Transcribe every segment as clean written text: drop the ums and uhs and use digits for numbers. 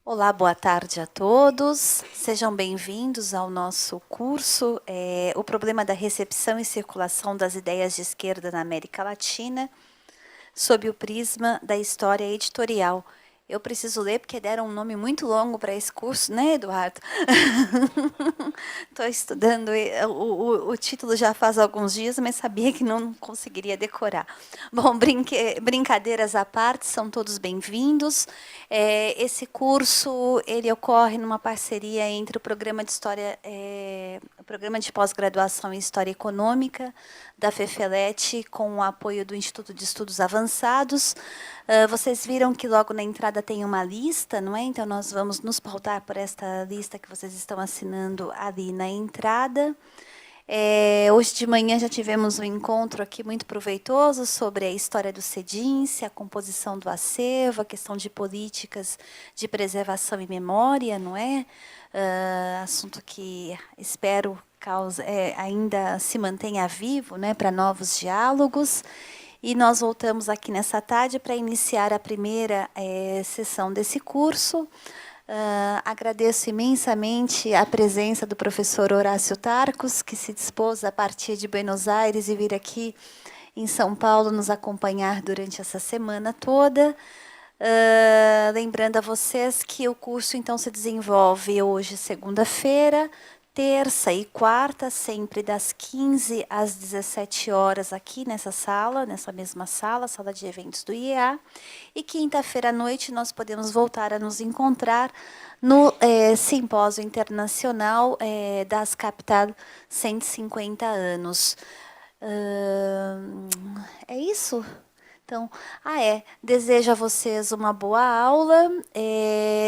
Olá, boa tarde a todos. Sejam bem-vindos ao nosso curso, O Problema da Recepção e Circulação das Ideias de Esquerda na América Latina, sob o prisma da história editorial. Eu preciso ler porque deram um nome muito longo para esse curso, né, Eduardo? Estou estudando, o título já faz alguns dias, mas sabia que não conseguiria decorar. Bom, brincadeiras à parte, são todos bem-vindos. Esse curso ele ocorre numa parceria entre o programa de História, o programa de pós-graduação em História Econômica da FEFELET, com o apoio do Instituto de Estudos Avançados. Vocês viram que logo na entrada tem uma lista, não é? Então, nós vamos nos pautar por esta lista que vocês estão assinando ali na entrada. Hoje de manhã já tivemos um encontro aqui muito proveitoso sobre a história do CEDINSE, a composição do acervo, a questão de políticas de preservação e memória, não é? Assunto que espero ainda se mantenha vivo, né, para novos diálogos. E nós voltamos aqui nessa tarde para iniciar a primeira sessão desse curso. Agradeço imensamente a presença do professor Horácio Tarcos, que se dispôs a partir de Buenos Aires e vir aqui em São Paulo nos acompanhar durante essa semana toda. Lembrando a vocês que o curso então se desenvolve hoje, segunda-feira, terça e quarta, sempre das 15 às 17 horas aqui nessa sala, nessa mesma sala, sala de eventos do IEA. E quinta-feira à noite nós podemos voltar a nos encontrar no Simpósio Internacional das Capital 150 anos. É isso? Então, desejo a vocês uma boa aula.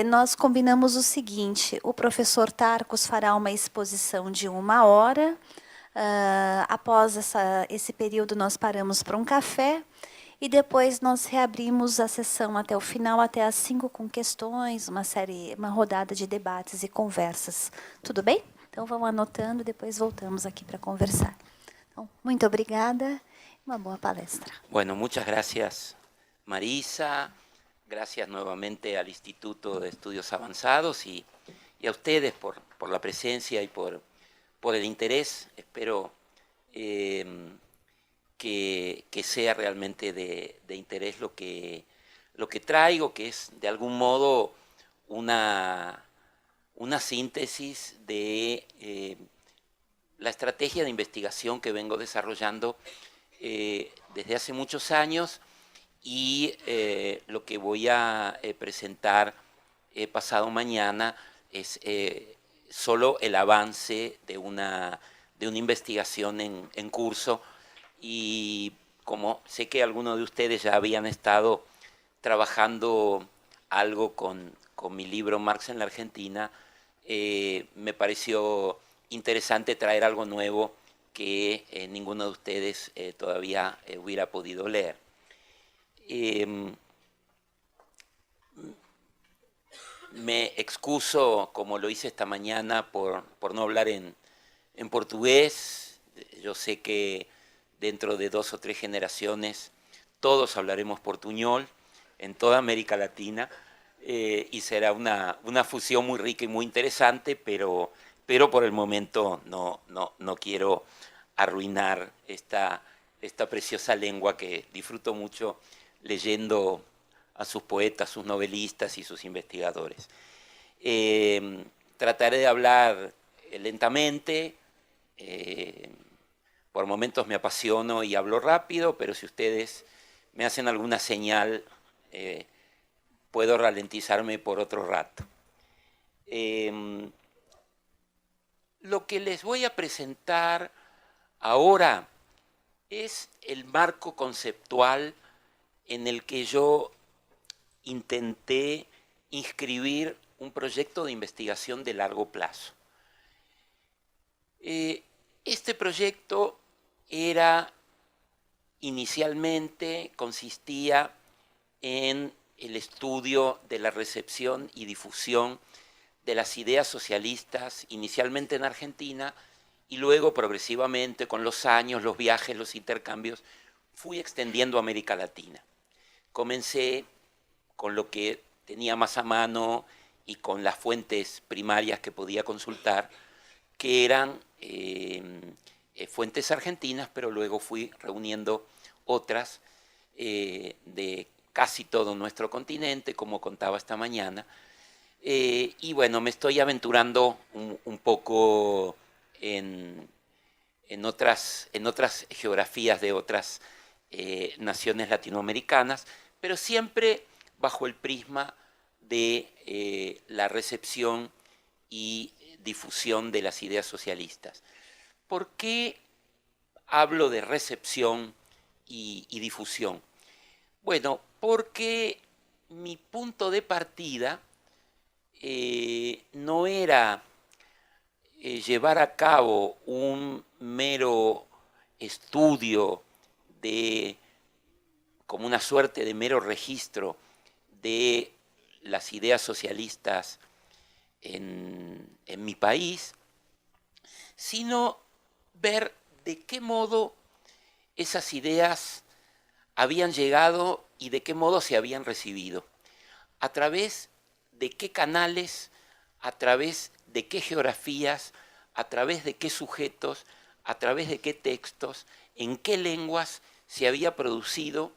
Nós combinamos o seguinte, o professor Tarcos fará uma exposição de 1 hora. Após esse período, nós paramos para um café e depois nós reabrimos a sessão até o final, até às 5, com questões, uma rodada de debates e conversas. Tudo bem? Então, vão anotando, depois voltamos aqui para conversar. Então, muito obrigada. Una buena palestra. Bueno, muchas gracias, Marisa. Gracias nuevamente al Instituto de Estudios Avanzados y a ustedes por la presencia y por el interés. Espero que sea realmente de interés lo que traigo, que es de algún modo una síntesis de la estrategia de investigación que vengo desarrollando desde hace muchos años y lo que voy a presentar pasado mañana es solo el avance de una investigación en curso, y como sé que algunos de ustedes ya habían estado trabajando algo con mi libro Marx en la Argentina, me pareció interesante traer algo nuevo que ninguno de ustedes todavía hubiera podido leer. Me excuso, como lo hice esta mañana, por no hablar en portugués. Yo sé que dentro de 2 o 3 generaciones todos hablaremos portuñol en toda América Latina, y será una fusión muy rica y muy interesante, pero por el momento no quiero arruinar esta preciosa lengua que disfruto mucho leyendo a sus poetas, sus novelistas y sus investigadores. Trataré de hablar lentamente, por momentos me apasiono y hablo rápido, pero si ustedes me hacen alguna señal, puedo ralentizarme por otro rato. Lo que les voy a presentar ahora es el marco conceptual en el que yo intenté inscribir un proyecto de investigación de largo plazo. Este proyecto consistía en el estudio de la recepción y difusión de las ideas socialistas, inicialmente en Argentina, y luego progresivamente, con los años, los viajes, los intercambios, fui extendiendo a América Latina. Comencé con lo que tenía más a mano y con las fuentes primarias que podía consultar, que eran fuentes argentinas, pero luego fui reuniendo otras de casi todo nuestro continente, como contaba esta mañana. Y bueno, me estoy aventurando un poco en otras geografías de otras naciones latinoamericanas, pero siempre bajo el prisma de la recepción y difusión de las ideas socialistas. ¿Por qué hablo de recepción y difusión? Bueno, porque mi punto de partida no era llevar a cabo un mero estudio como una suerte de mero registro de las ideas socialistas en mi país, sino ver de qué modo esas ideas habían llegado y de qué modo se habían recibido, a través de qué canales, a través de qué geografías, a través de qué sujetos, a través de qué textos, en qué lenguas se había producido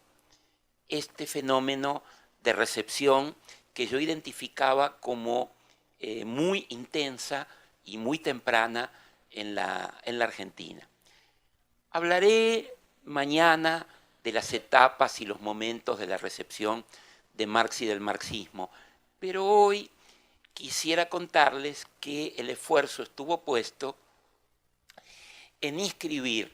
este fenómeno de recepción que yo identificaba como muy intensa y muy temprana en la Argentina. Hablaré mañana de las etapas y los momentos de la recepción de Marx y del marxismo, pero hoy quisiera contarles que el esfuerzo estuvo puesto en inscribir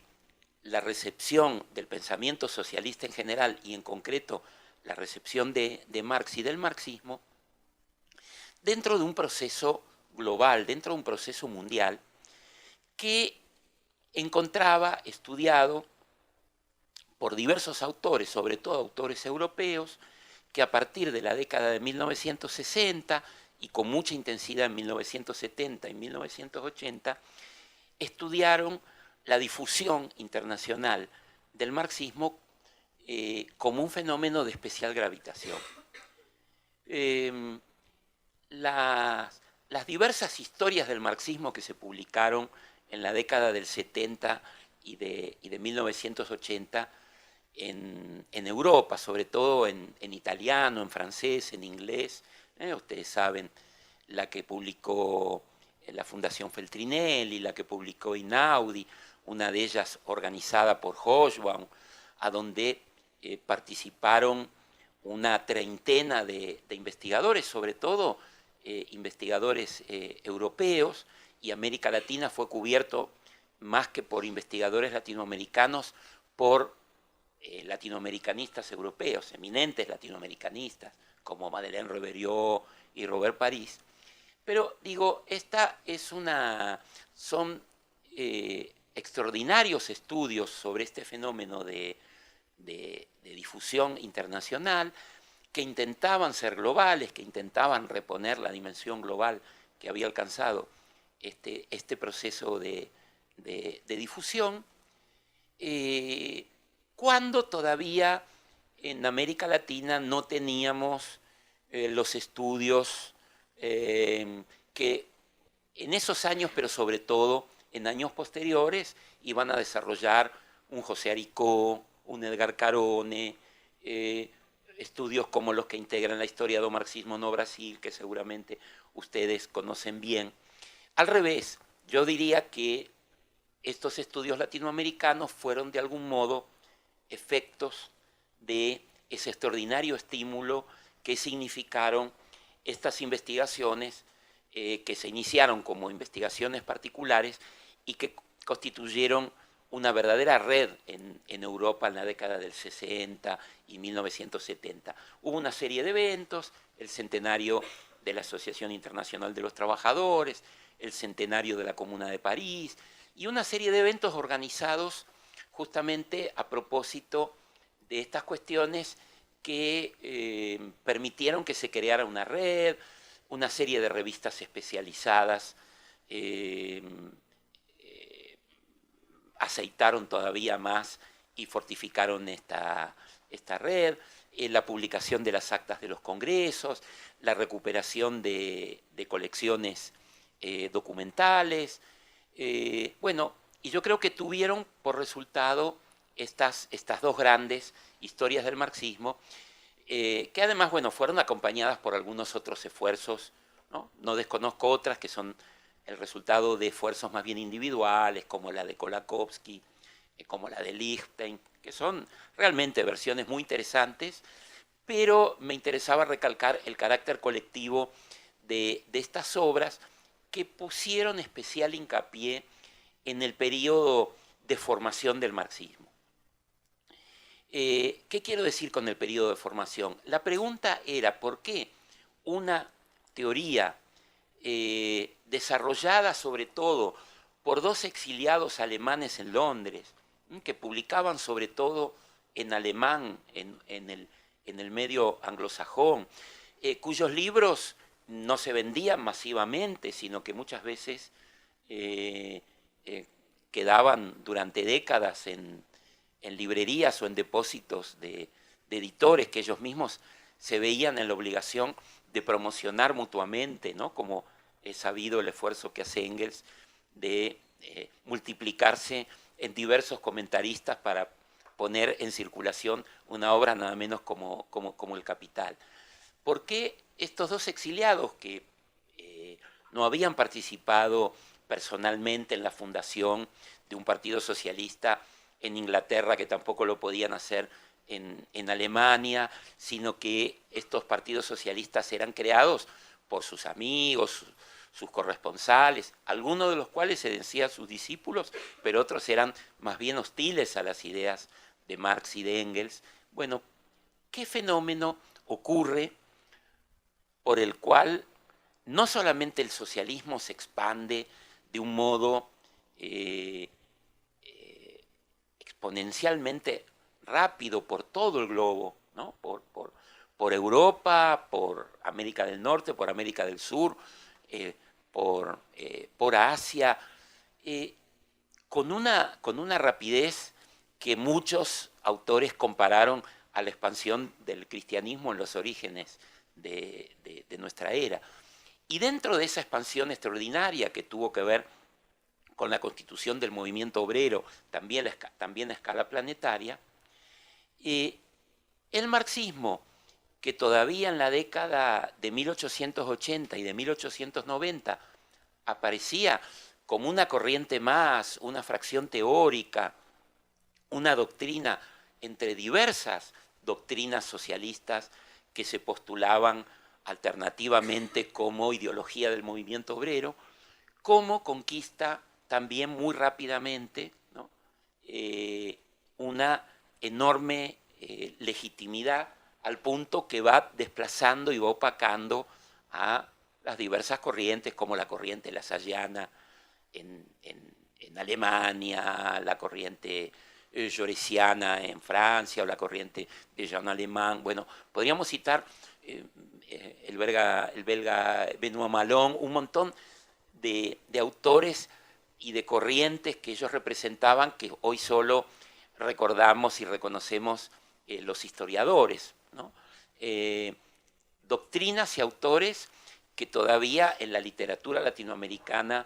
la recepción del pensamiento socialista en general y en concreto la recepción de Marx y del marxismo dentro de un proceso global, dentro de un proceso mundial que encontraba estudiado por diversos autores, sobre todo autores europeos, que a partir de la década de 1960 y con mucha intensidad en 1970 y 1980, estudiaron la difusión internacional del marxismo como un fenómeno de especial gravitación. Las diversas historias del marxismo que se publicaron en la década del 70 y de 1980 en Europa, sobre todo en italiano, en francés, en inglés. Ustedes saben, la que publicó la Fundación Feltrinelli, la que publicó Einaudi, una de ellas organizada por Hobsbawm, a donde participaron una treintena de investigadores, sobre todo investigadores europeos, y América Latina fue cubierto más que por investigadores latinoamericanos, por latinoamericanistas europeos, eminentes latinoamericanistas, como Madeleine Reveriot y Robert París. Pero digo, son extraordinarios estudios sobre este fenómeno de difusión internacional que intentaban ser globales, que intentaban reponer la dimensión global que había alcanzado este proceso de difusión, cuando todavía en América Latina no teníamos los estudios que en esos años, pero sobre todo en años posteriores, iban a desarrollar un José Aricó, un Edgar Carone, estudios como los que integran la historia do marxismo no Brasil, que seguramente ustedes conocen bien. Al revés, yo diría que estos estudios latinoamericanos fueron de algún modo efectos de ese extraordinario estímulo que significaron estas investigaciones que se iniciaron como investigaciones particulares y que constituyeron una verdadera red en Europa en la década del 60 y 1970. Hubo una serie de eventos, el centenario de la Asociación Internacional de los Trabajadores, el centenario de la Comuna de París, y una serie de eventos organizados justamente a propósito de estas cuestiones que permitieron que se creara una red, una serie de revistas especializadas aceitaron todavía más y fortificaron esta red. la publicación de las actas de los congresos, la recuperación de colecciones documentales. Bueno, y yo creo que tuvieron por resultado estas dos grandes historias del marxismo, que además, bueno, fueron acompañadas por algunos otros esfuerzos, ¿no? No desconozco otras que son el resultado de esfuerzos más bien individuales, como la de Kolakowski, como la de Lichtenstein, que son realmente versiones muy interesantes, pero me interesaba recalcar el carácter colectivo de estas obras que pusieron especial hincapié en el periodo de formación del marxismo. ¿Qué quiero decir con el periodo de formación? La pregunta era por qué una teoría desarrollada sobre todo por dos exiliados alemanes en Londres, que publicaban sobre todo en alemán, en el medio anglosajón, cuyos libros no se vendían masivamente, sino que muchas veces quedaban durante décadas en librerías o en depósitos de editores que ellos mismos se veían en la obligación de promocionar mutuamente, ¿no? Como he sabido el esfuerzo que hace Engels de multiplicarse en diversos comentaristas para poner en circulación una obra nada menos como El Capital. ¿Por qué estos dos exiliados que no habían participado personalmente en la fundación de un partido socialista en Inglaterra, que tampoco lo podían hacer en Alemania, sino que estos partidos socialistas eran creados por sus amigos, sus corresponsales, algunos de los cuales se decían sus discípulos, pero otros eran más bien hostiles a las ideas de Marx y de Engels? Bueno, ¿qué fenómeno ocurre por el cual no solamente el socialismo se expande de un modo exponencialmente rápido por todo el globo, ¿no? por Europa, por América del Norte, por América del Sur, por Asia, con una rapidez que muchos autores compararon a la expansión del cristianismo en los orígenes de nuestra era. Y dentro de esa expansión extraordinaria que tuvo que ver con la constitución del movimiento obrero, también a escala planetaria, el marxismo, que todavía en la década de 1880 y de 1890 aparecía como una corriente más, una fracción teórica, una doctrina entre diversas doctrinas socialistas que se postulaban alternativamente como ideología del movimiento obrero, como conquista también muy rápidamente, ¿no? Una enorme legitimidad al punto que va desplazando y va opacando a las diversas corrientes, como la corriente lassalliana en Alemania, la corriente joresiana en Francia o la corriente de Jean Alemán. Bueno, podríamos citar el belga Benoît Malon, un montón de autores y de corrientes que ellos representaban, que hoy solo recordamos y reconocemos los historiadores, ¿no? Doctrinas y autores que todavía en la literatura latinoamericana,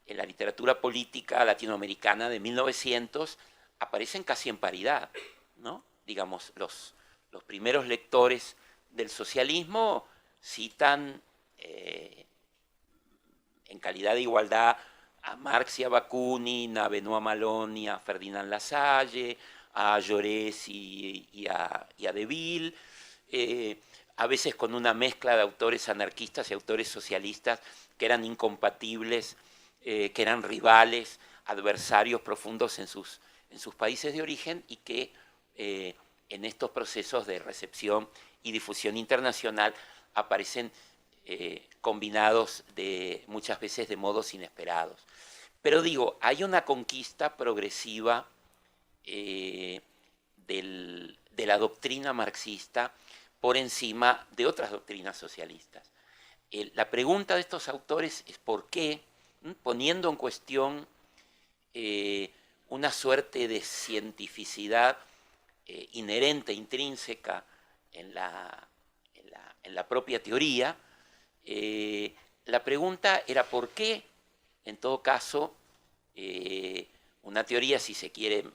en la literatura política latinoamericana de 1900, aparecen casi en paridad, ¿no? Digamos, los primeros lectores del socialismo citan en calidad de igualdad a Marx y a Bakunin, a Benoît Malon y a Ferdinand Lassalle, a Jaurès y a Deville, a veces con una mezcla de autores anarquistas y autores socialistas que eran incompatibles, que eran rivales, adversarios profundos en sus países de origen, y que en estos procesos de recepción y difusión internacional aparecen combinados muchas veces de modos inesperados. Pero digo, hay una conquista progresiva de la doctrina marxista por encima de otras doctrinas socialistas. La pregunta de estos autores es por qué, poniendo en cuestión una suerte de cientificidad inherente, intrínseca en la propia teoría. La pregunta era por qué, en todo caso, una teoría, si se quiere,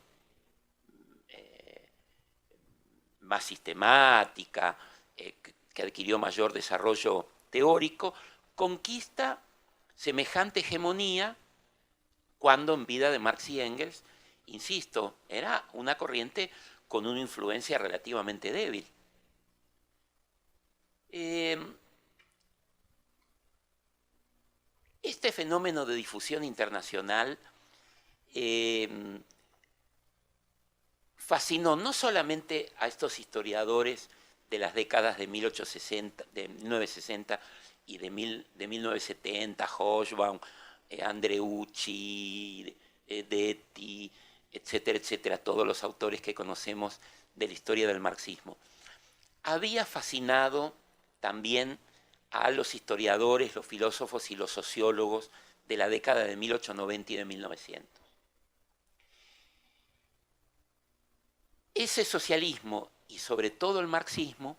más sistemática, que adquirió mayor desarrollo teórico, conquista semejante hegemonía cuando en vida de Marx y Engels, insisto, era una corriente con una influencia relativamente débil. Este fenómeno de difusión internacional fascinó no solamente a estos historiadores de las décadas de 1960 y de 1970, Hobsbawm, Andreucci, Detti, etcétera, etcétera, todos los autores que conocemos de la historia del marxismo. Había fascinado también a los historiadores, los filósofos y los sociólogos de la década de 1890 y de 1900. Ese socialismo y sobre todo el marxismo,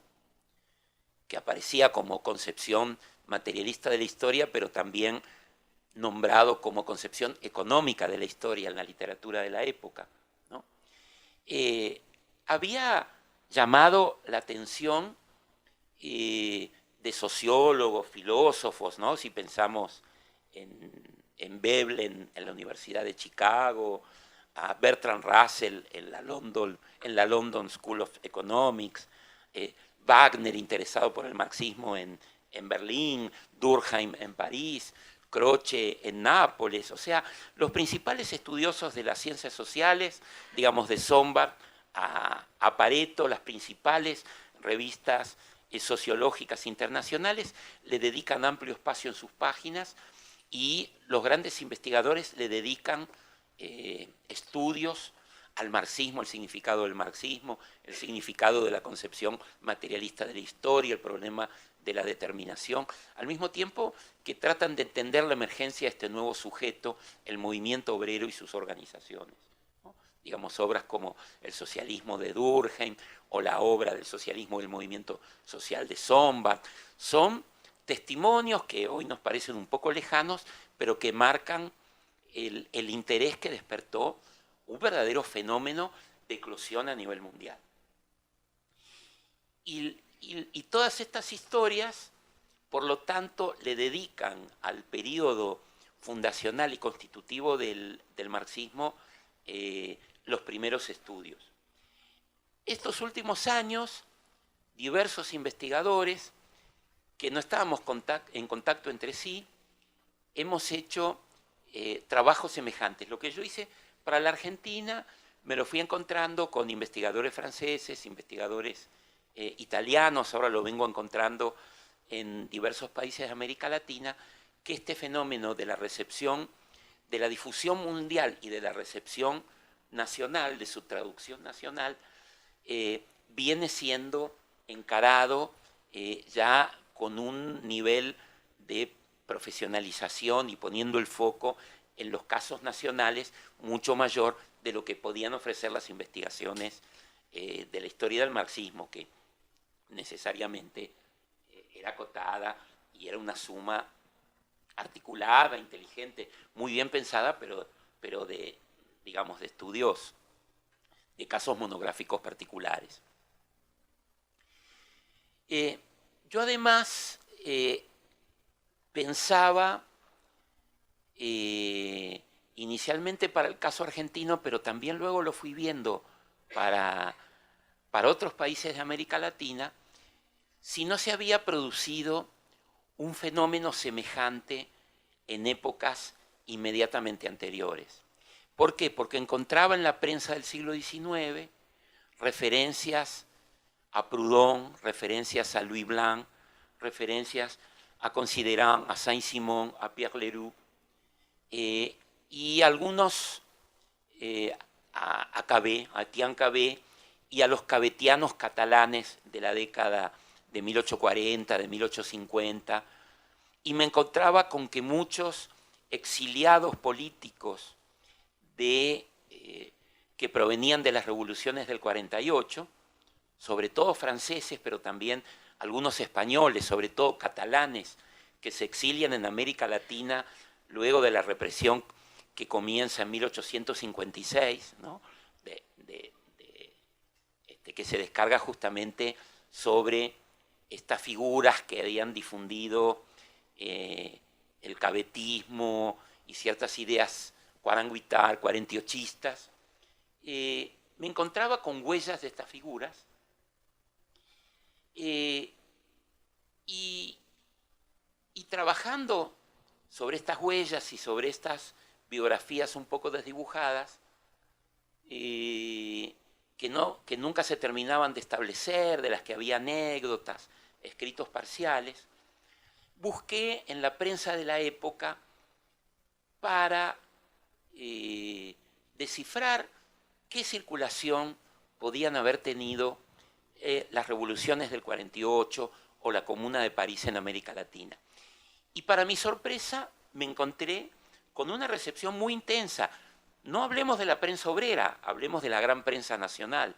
que aparecía como concepción materialista de la historia, pero también nombrado como concepción económica de la historia en la literatura de la época, ¿no? Había llamado la atención de sociólogos, filósofos, ¿no? Si pensamos en Veblen en la Universidad de Chicago, a Bertrand Russell en la London School of Economics, Wagner interesado por el marxismo en Berlín, Durkheim en París, Croce en Nápoles, o sea, los principales estudiosos de las ciencias sociales, digamos de Sombart a Pareto, las principales revistas sociológicas internacionales le dedican amplio espacio en sus páginas y los grandes investigadores le dedican estudios al marxismo, el significado del marxismo, el significado de la concepción materialista de la historia, el problema de la determinación, al mismo tiempo que tratan de entender la emergencia de este nuevo sujeto, el movimiento obrero y sus organizaciones, ¿no? Digamos, obras como El socialismo de Durkheim o la obra del socialismo del movimiento social de Sombart, son testimonios que hoy nos parecen un poco lejanos, pero que marcan el interés que despertó un verdadero fenómeno de eclosión a nivel mundial. Y todas estas historias, por lo tanto, le dedican al periodo fundacional y constitutivo del marxismo los primeros estudios. Estos últimos años, diversos investigadores que no estábamos en contacto entre sí, hemos hecho trabajos semejantes. Lo que yo hice para la Argentina me lo fui encontrando con investigadores franceses, investigadores italianos, ahora lo vengo encontrando en diversos países de América Latina, que este fenómeno de la recepción, de la difusión mundial y de la recepción nacional, de su traducción nacional, viene siendo encarado ya con un nivel de profesionalización y poniendo el foco en los casos nacionales mucho mayor de lo que podían ofrecer las investigaciones de la historia del marxismo, que necesariamente era acotada y era una suma articulada, inteligente, muy bien pensada, pero de, digamos, de estudios, de casos monográficos particulares. Yo además pensaba inicialmente para el caso argentino, pero también luego lo fui viendo para otros países de América Latina, si no se había producido un fenómeno semejante en épocas inmediatamente anteriores. ¿Por qué? Porque encontraba en la prensa del siglo XIX referencias a Proudhon, referencias a Louis Blanc, referencias a Considerant, a Saint-Simon, a Pierre Leroux, y algunos a Cabé, a Etienne Cabé, y a los cabetianos catalanes de la década de 1840, de 1850, y me encontraba con que muchos exiliados políticos que provenían de las revoluciones del 48, sobre todo franceses, pero también algunos españoles, sobre todo catalanes, que se exilian en América Latina luego de la represión que comienza en 1856, ¿no? Que se descarga justamente sobre estas figuras que habían difundido el cabetismo y ciertas ideas cuarentiochistas. Me encontraba con huellas de estas figuras y trabajando sobre estas huellas y sobre estas biografías un poco desdibujadas, que nunca se terminaban de establecer, de las que había anécdotas, escritos parciales, busqué en la prensa de la época para descifrar qué circulación podían haber tenido las revoluciones del 48 o la Comuna de París en América Latina. Y para mi sorpresa me encontré con una recepción muy intensa. No hablemos de la prensa obrera, hablemos de la gran prensa nacional,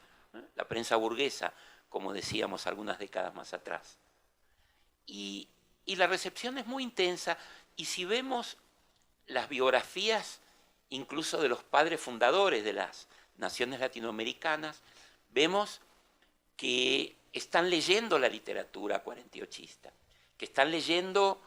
la prensa burguesa, como decíamos algunas décadas más atrás. Y la recepción es muy intensa, y si vemos las biografías incluso de los padres fundadores de las naciones latinoamericanas, vemos que están leyendo la literatura cuarentiochista, que están leyendo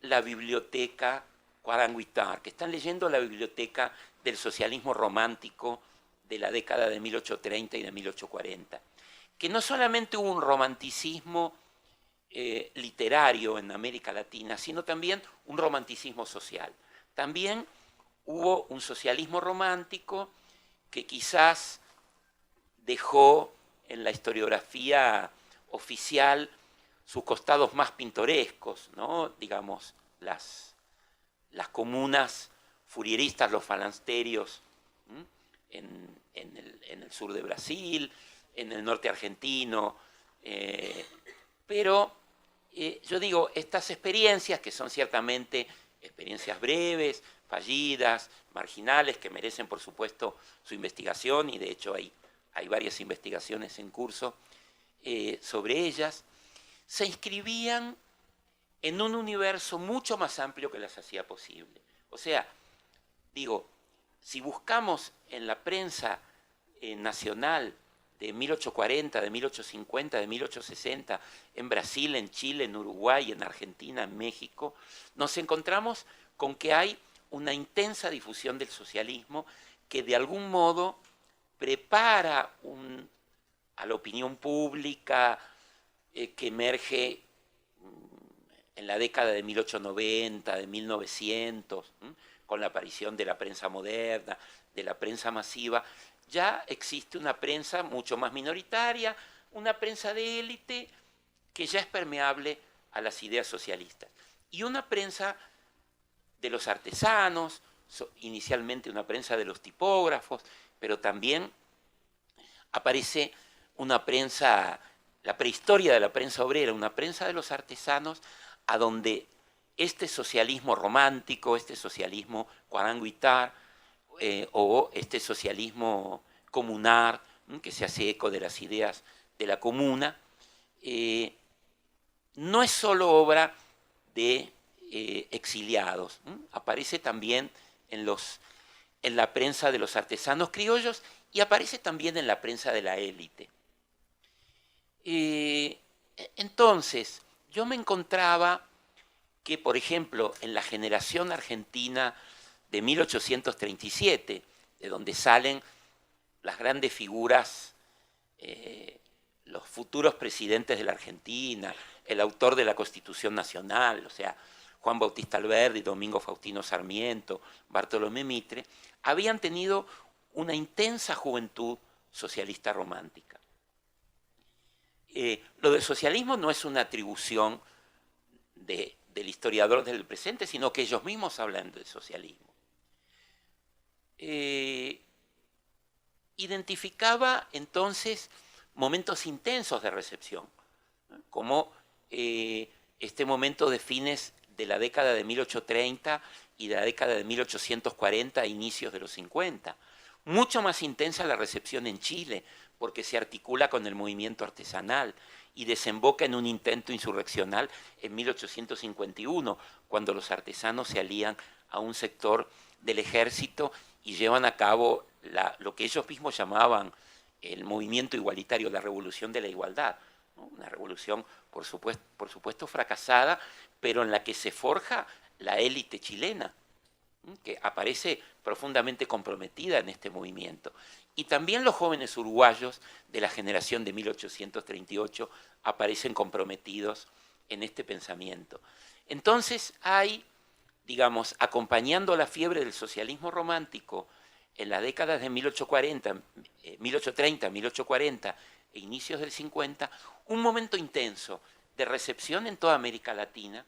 la biblioteca Cuadranguitar, que están leyendo la biblioteca del socialismo romántico de la década de 1830 y de 1840, que no solamente hubo un romanticismo literario en América Latina, sino también un romanticismo social. También hubo un socialismo romántico que quizás dejó en la historiografía oficial sus costados más pintorescos, ¿no? Digamos, las comunas furieristas, los falansterios, en el sur de Brasil, en el norte argentino, pero yo digo, estas experiencias, que son ciertamente experiencias breves, fallidas, marginales, que merecen por supuesto su investigación, y de hecho hay varias investigaciones en curso sobre ellas, se inscribían en un universo mucho más amplio que las hacía posible. O sea, digo, si buscamos en la prensa nacional de 1840, de 1850, de 1860, en Brasil, en Chile, en Uruguay, en Argentina, en México, nos encontramos con que hay una intensa difusión del socialismo que de algún modo prepara a la opinión pública que emerge en la década de 1890, de 1900, con la aparición de la prensa moderna, de la prensa masiva. Ya existe una prensa mucho más minoritaria, una prensa de élite que ya es permeable a las ideas socialistas. Y una prensa de los artesanos, inicialmente una prensa de los tipógrafos, pero también aparece una prensa, la prehistoria de la prensa obrera, una prensa de los artesanos, a donde este socialismo romántico, este socialismo cuadranguitar, o este socialismo comunar, que se hace eco de las ideas de la comuna, no es solo obra de exiliados, aparece también en la prensa de los artesanos criollos y aparece también en la prensa de la élite. Entonces, yo me encontraba que, por ejemplo, en la generación argentina de 1837, de donde salen las grandes figuras, los futuros presidentes de la Argentina, el autor de la Constitución Nacional, o sea, Juan Bautista Alberdi, Domingo Faustino Sarmiento, Bartolomé Mitre, habían tenido una intensa juventud socialista romántica. Lo del socialismo no es una atribución del historiador del presente, sino que ellos mismos hablan del socialismo. Identificaba entonces momentos intensos de recepción, como este momento de fines de la década de 1830 y de la década de 1840 a inicios de los 50. Mucho más intensa la recepción en Chile, porque se articula con el movimiento artesanal y desemboca en un intento insurreccional en 1851, cuando los artesanos se alían a un sector del ejército y llevan a cabo lo que ellos mismos llamaban el movimiento igualitario, la revolución de la igualdad, ¿no? Una revolución, por supuesto, fracasada, pero en la que se forja la élite chilena, que aparece profundamente comprometida en este movimiento. Y también los jóvenes uruguayos de la generación de 1838 aparecen comprometidos en este pensamiento. Entonces hay, digamos, acompañando la fiebre del socialismo romántico en las décadas de 1830, 1840 e inicios del 50, un momento intenso de recepción en toda América Latina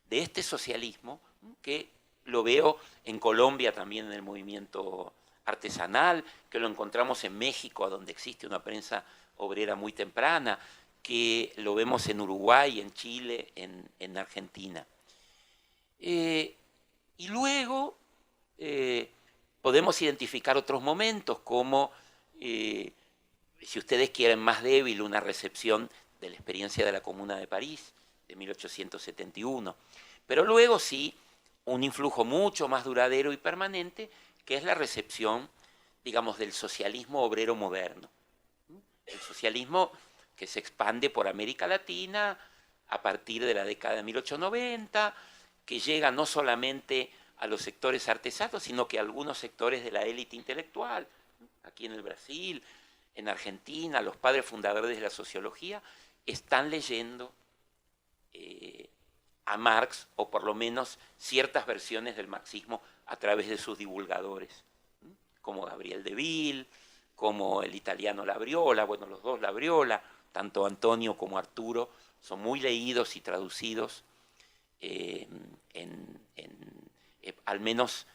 de este socialismo, que lo veo en Colombia también en el movimiento artesanal, que lo encontramos en México, donde existe una prensa obrera muy temprana, que lo vemos en Uruguay, en Chile, en Argentina. Y luego podemos identificar otros momentos como, si ustedes quieren más débil, una recepción de la experiencia de la Comuna de París de 1871. Pero luego sí, un influjo mucho más duradero y permanente, que es la recepción, digamos, del socialismo obrero moderno. El socialismo que se expande por América Latina a partir de la década de 1890, que llega no solamente a los sectores artesanos, sino que a algunos sectores de la élite intelectual, aquí en el Brasil, en Argentina, los padres fundadores de la sociología, están leyendo a Marx, o por lo menos ciertas versiones del marxismo a través de sus divulgadores, como Gabriel Deville, como el italiano Labriola, bueno, los dos Labriola, tanto Antonio como Arturo, son muy leídos y traducidos al menos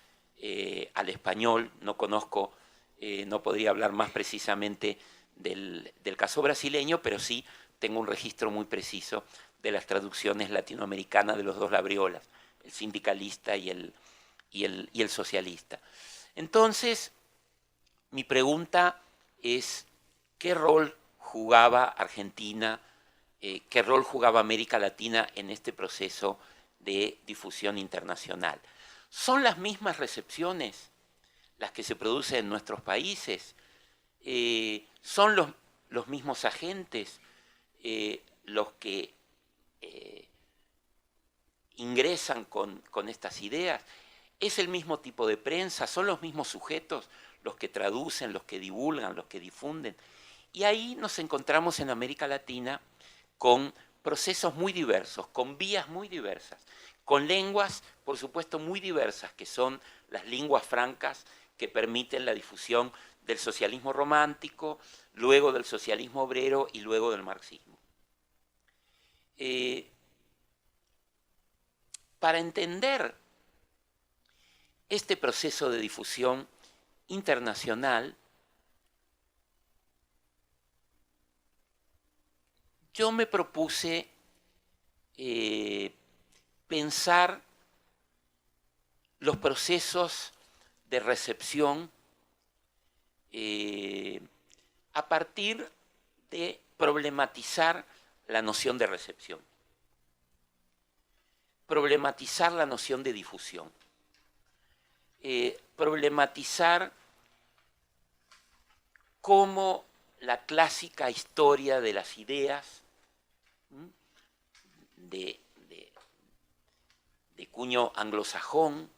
al español. No conozco, no podría hablar más precisamente del caso brasileño, pero sí tengo un registro muy preciso de las traducciones latinoamericanas de los dos Labriolas, el sindicalista y el socialista. Entonces, mi pregunta es, ¿qué rol jugaba Argentina, qué rol jugaba América Latina en este proceso de difusión internacional? ¿Son las mismas recepciones las que se producen en nuestros países? ¿Son los mismos agentes los que ingresan con estas ideas? ¿Es el mismo tipo de prensa? ¿Son los mismos sujetos los que traducen, los que divulgan, los que difunden? Y ahí nos encontramos en América Latina con procesos muy diversos, con vías muy diversas, con lenguas, por supuesto, muy diversas, que son las lenguas francas que permiten la difusión del socialismo romántico, luego del socialismo obrero y luego del marxismo. Para entender este proceso de difusión internacional, yo me propuse pensar los procesos de recepción a partir de problematizar la noción de recepción, problematizar la noción de difusión, problematizar cómo la clásica historia de las ideas de cuño anglosajón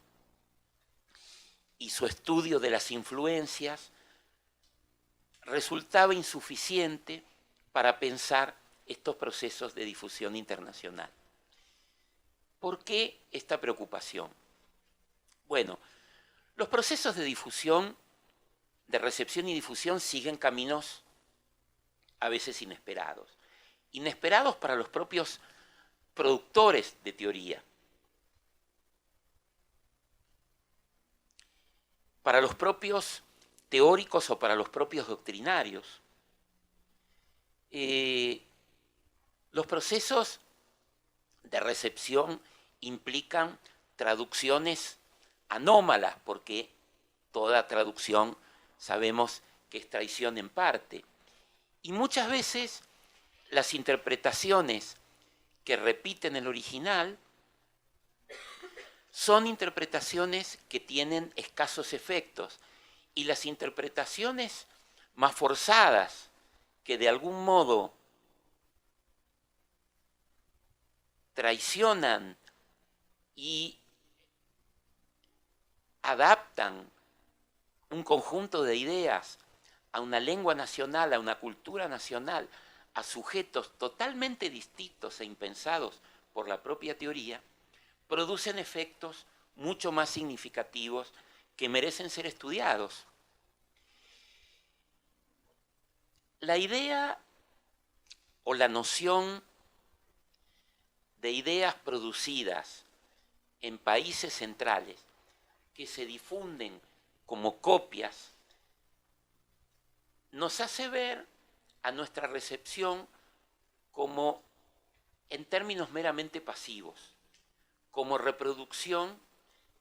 y su estudio de las influencias resultaba insuficiente para pensar estos procesos de difusión internacional. ¿Por qué esta preocupación? Bueno, los procesos de difusión, de recepción y difusión, siguen caminos a veces inesperados. Inesperados para los propios productores de teoría, para los propios teóricos o para los propios doctrinarios. Los procesos de recepción implican traducciones anómalas, porque toda traducción, sabemos, que es traición en parte. Y muchas veces las interpretaciones que repiten el original son interpretaciones que tienen escasos efectos, y las interpretaciones más forzadas, que de algún modo traicionan y adaptan un conjunto de ideas a una lengua nacional, a una cultura nacional, a sujetos totalmente distintos e impensados por la propia teoría, producen efectos mucho más significativos que merecen ser estudiados. La idea o la noción de ideas producidas en países centrales que se difunden como copias nos hace ver a nuestra recepción como, en términos meramente pasivos, como reproducción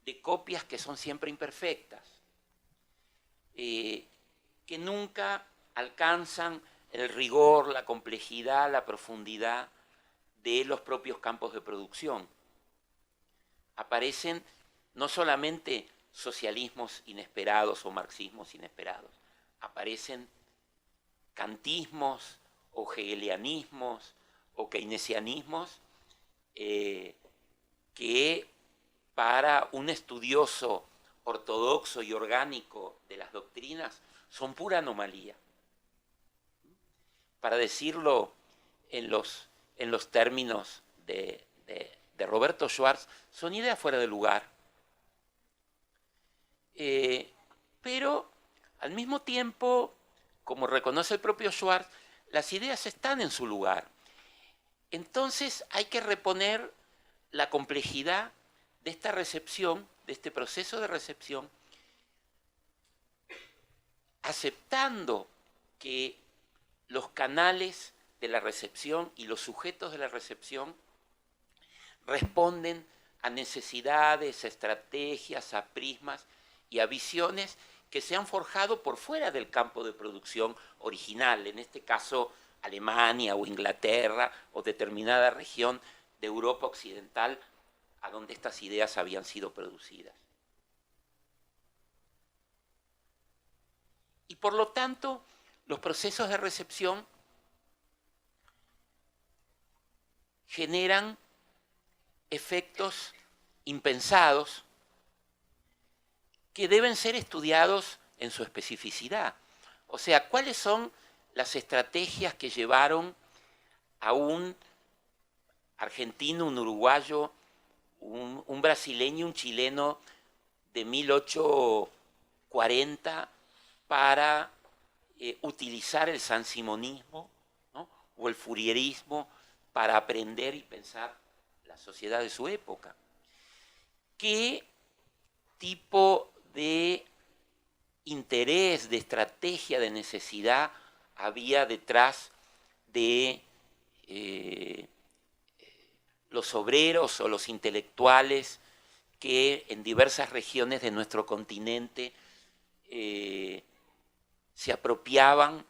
de copias que son siempre imperfectas, que nunca alcanzan el rigor, la complejidad, la profundidad de los propios campos de producción. Aparecen no solamente socialismos inesperados o marxismos inesperados, aparecen kantismos o hegelianismos o keynesianismos que para un estudioso ortodoxo y orgánico de las doctrinas son pura anomalía. Para decirlo en los términos de Roberto Schwartz, son ideas fuera de lugar. Pero al mismo tiempo, como reconoce el propio Schwartz, las ideas están en su lugar. Entonces hay que reponer la complejidad de esta recepción, de este proceso de recepción, aceptando que los canales de la recepción y los sujetos de la recepción responden a necesidades, a estrategias, a prismas y a visiones que se han forjado por fuera del campo de producción original, en este caso Alemania o Inglaterra o determinada región de Europa occidental a donde estas ideas habían sido producidas. Y por lo tanto, los procesos de recepción generan efectos impensados que deben ser estudiados en su especificidad. O sea, ¿cuáles son las estrategias que llevaron a un argentino, un uruguayo, un brasileño, un chileno de 1840 para utilizar el sansimonismo, ¿no?, o el fourierismo para aprender y pensar la sociedad de su época? ¿Qué tipo de interés, de estrategia, de necesidad había detrás de los obreros o los intelectuales que en diversas regiones de nuestro continente se apropiaban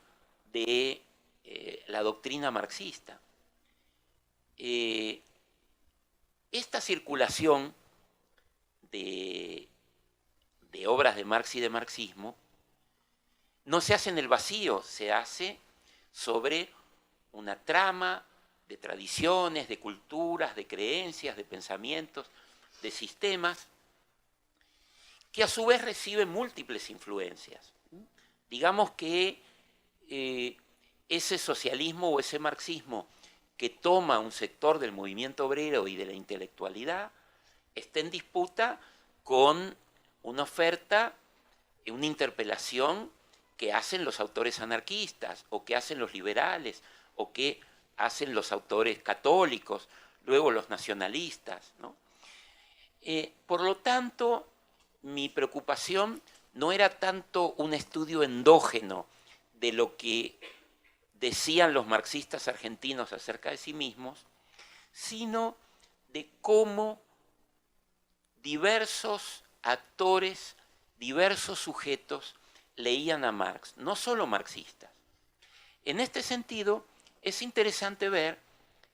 de la doctrina marxista? Esta circulación de obras de Marx y de marxismo no se hace en el vacío, se hace sobre una trama de tradiciones, de culturas, de creencias, de pensamientos, de sistemas, que a su vez reciben múltiples influencias. Digamos que ese socialismo o ese marxismo que toma un sector del movimiento obrero y de la intelectualidad está en disputa con una oferta, una interpelación que hacen los autores anarquistas, o que hacen los liberales, o que hacen los autores católicos, luego los nacionalistas, ¿no? Por lo tanto, mi preocupación no era tanto un estudio endógeno de lo que decían los marxistas argentinos acerca de sí mismos, sino de cómo diversos actores, diversos sujetos leían a Marx, no solo marxistas. En este sentido, es interesante ver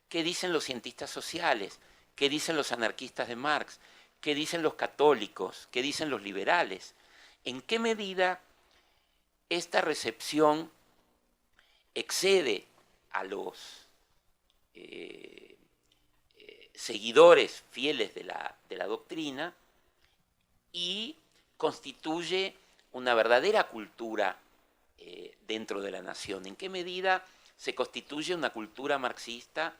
qué dicen los cientistas sociales, qué dicen los anarquistas de Marx, qué dicen los católicos, qué dicen los liberales, en qué medida esta recepción excede a los seguidores fieles de la doctrina y constituye una verdadera cultura dentro de la nación. ¿En qué medida se constituye una cultura marxista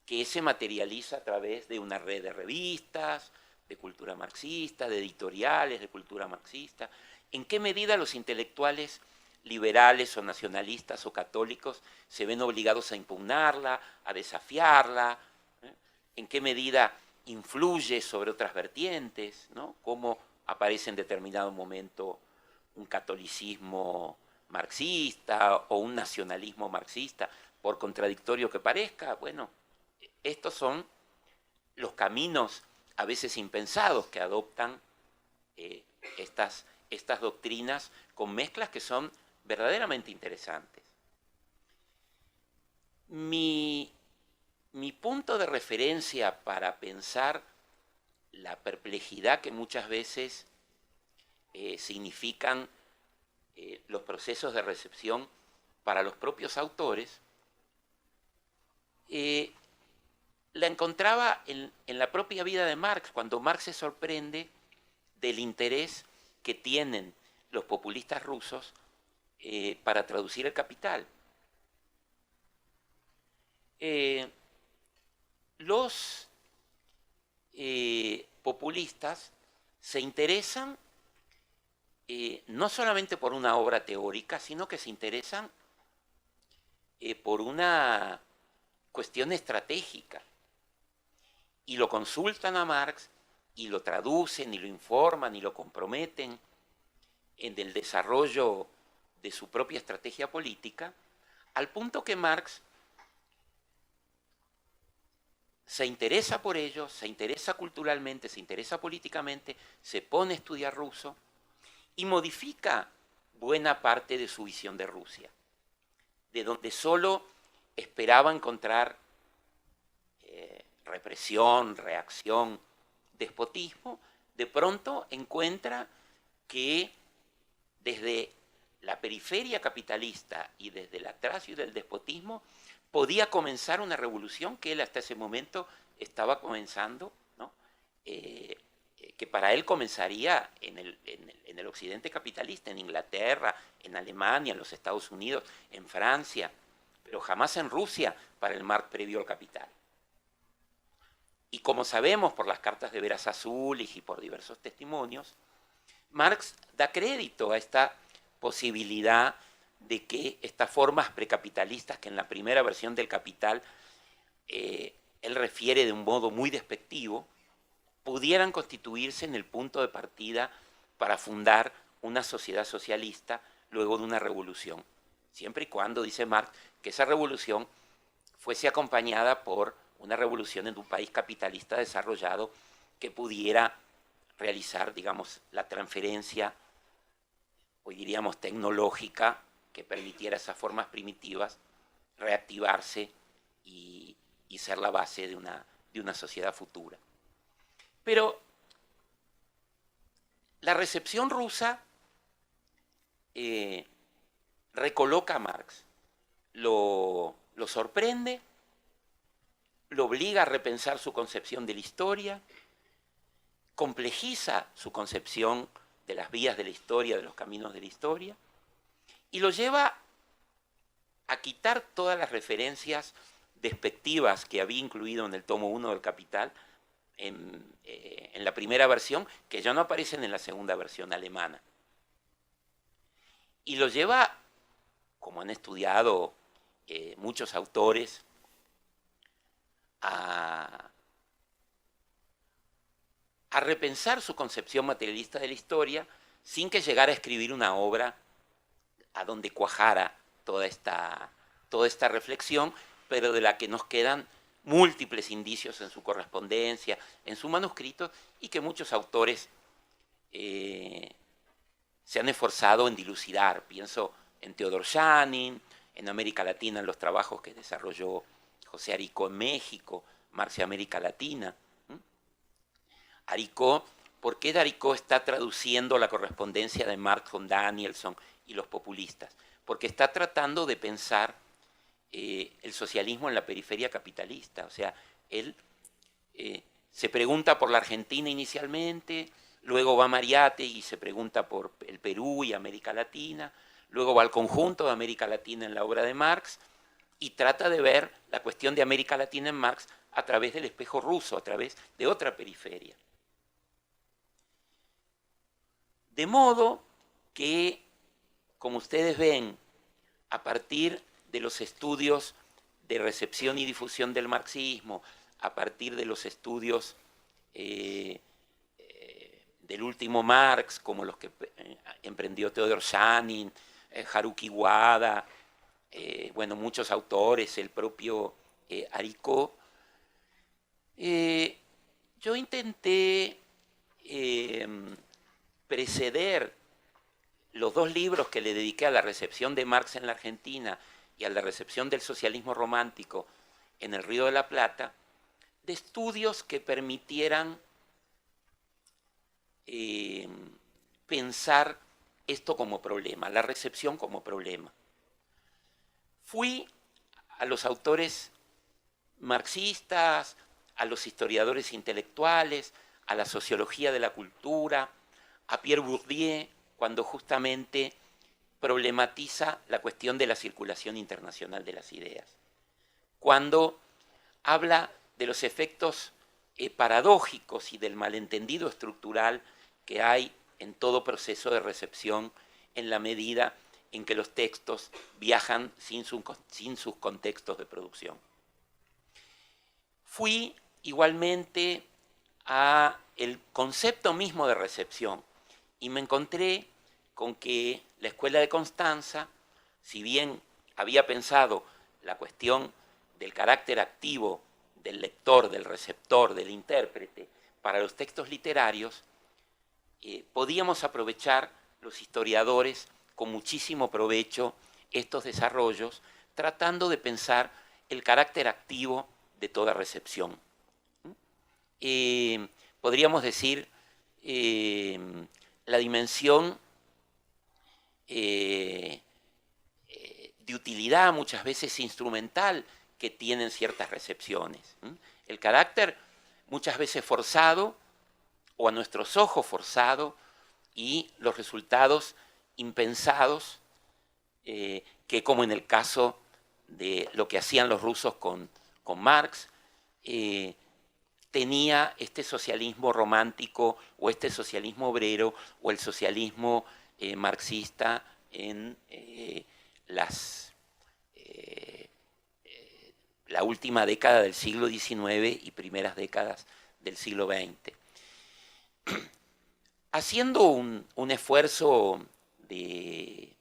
que se materializa a través de una red de revistas, de cultura marxista, de editoriales de cultura marxista? ¿En qué medida los intelectuales liberales o nacionalistas o católicos se ven obligados a impugnarla, a desafiarla? ¿En qué medida influye sobre otras vertientes? ¿No? ¿Cómo aparece en determinado momento un catolicismo marxista o un nacionalismo marxista, por contradictorio que parezca? Bueno, estos son los caminos a veces impensados que adoptan estas doctrinas con mezclas que son verdaderamente interesantes. Mi punto de referencia para pensar la perplejidad que muchas veces significan los procesos de recepción para los propios autores, la encontraba en la propia vida de Marx, cuando Marx se sorprende del interés que tienen los populistas rusos para traducir el Capital. Los populistas se interesan no solamente por una obra teórica, sino que se interesan por una cuestión estratégica. Y lo consultan a Marx, y lo traducen, y lo informan, y lo comprometen en el desarrollo de su propia estrategia política, al punto que Marx se interesa por ello, se interesa culturalmente, se interesa políticamente, se pone a estudiar ruso y modifica buena parte de su visión de Rusia, de donde solo esperaba encontrar represión, reacción, despotismo, de pronto encuentra que desde la periferia capitalista y desde el atraso del despotismo podía comenzar una revolución que él hasta ese momento estaba comenzando, ¿no? Que para él comenzaría en el occidente capitalista, en Inglaterra, en Alemania, en los Estados Unidos, en Francia, pero jamás en Rusia para el Marx previo al Capital. Y como sabemos por las cartas de Vera Zasulich y por diversos testimonios, Marx da crédito a esta posibilidad de que estas formas precapitalistas que en la primera versión del Capital él refiere de un modo muy despectivo, pudieran constituirse en el punto de partida para fundar una sociedad socialista luego de una revolución, siempre y cuando, dice Marx, que esa revolución fuese acompañada por una revolución en un país capitalista desarrollado que pudiera realizar, digamos, la transferencia, hoy diríamos tecnológica, que permitiera esas formas primitivas reactivarse y ser la base de una sociedad futura. Pero la recepción rusa recoloca a Marx, lo sorprende, lo obliga a repensar su concepción de la historia, complejiza su concepción de las vías de la historia, de los caminos de la historia, y lo lleva a quitar todas las referencias despectivas que había incluido en el tomo 1 del Capital, en la primera versión, que ya no aparecen en la segunda versión alemana. Y lo lleva, como han estudiado muchos autores, a repensar su concepción materialista de la historia sin que llegara a escribir una obra a donde cuajara toda esta reflexión, pero de la que nos quedan múltiples indicios en su correspondencia, en su manuscrito, y que muchos autores se han esforzado en dilucidar. Pienso en Teodor Shanin, en América Latina, en los trabajos que desarrolló José Aricó en México, Marx y América Latina. Aricó, ¿por qué Aricó está traduciendo la correspondencia de Marx con Danielson y los populistas? Porque está tratando de pensar el socialismo en la periferia capitalista. O sea, él se pregunta por la Argentina inicialmente, luego va a Mariátegui y se pregunta por el Perú y América Latina, luego va al conjunto de América Latina en la obra de Marx y trata de ver la cuestión de América Latina en Marx a través del espejo ruso, a través de otra periferia. De modo que, como ustedes ven, a partir de los estudios de recepción y difusión del marxismo, a partir de los estudios del último Marx, como los que emprendió Teodor Shanin, Haruki Wada, bueno, muchos autores, el propio Aricó, yo intenté preceder los dos libros que le dediqué a la recepción de Marx en la Argentina y a la recepción del socialismo romántico en el Río de la Plata, de estudios que permitieran pensar esto como problema, la recepción como problema. Fui a los autores marxistas, a los historiadores intelectuales, a la sociología de la cultura, a Pierre Bourdieu, cuando justamente problematiza la cuestión de la circulación internacional de las ideas, cuando habla de los efectos paradójicos y del malentendido estructural que hay en todo proceso de recepción en la medida en que los textos viajan sin sus contextos de producción. Fui igualmente a el concepto mismo de recepción y me encontré con que la Escuela de Constanza, si bien había pensado la cuestión del carácter activo del lector, del receptor, del intérprete para los textos literarios, podíamos aprovechar los historiadores con muchísimo provecho estos desarrollos, tratando de pensar el carácter activo de toda recepción. Podríamos decir la dimensión de utilidad muchas veces instrumental que tienen ciertas recepciones. El carácter muchas veces forzado o a nuestros ojos forzado y los resultados impensados que, como en el caso de lo que hacían los rusos con Marx, tenía este socialismo romántico o este socialismo obrero o el socialismo marxista en la última década del siglo XIX y primeras décadas del siglo XX. Haciendo un esfuerzo de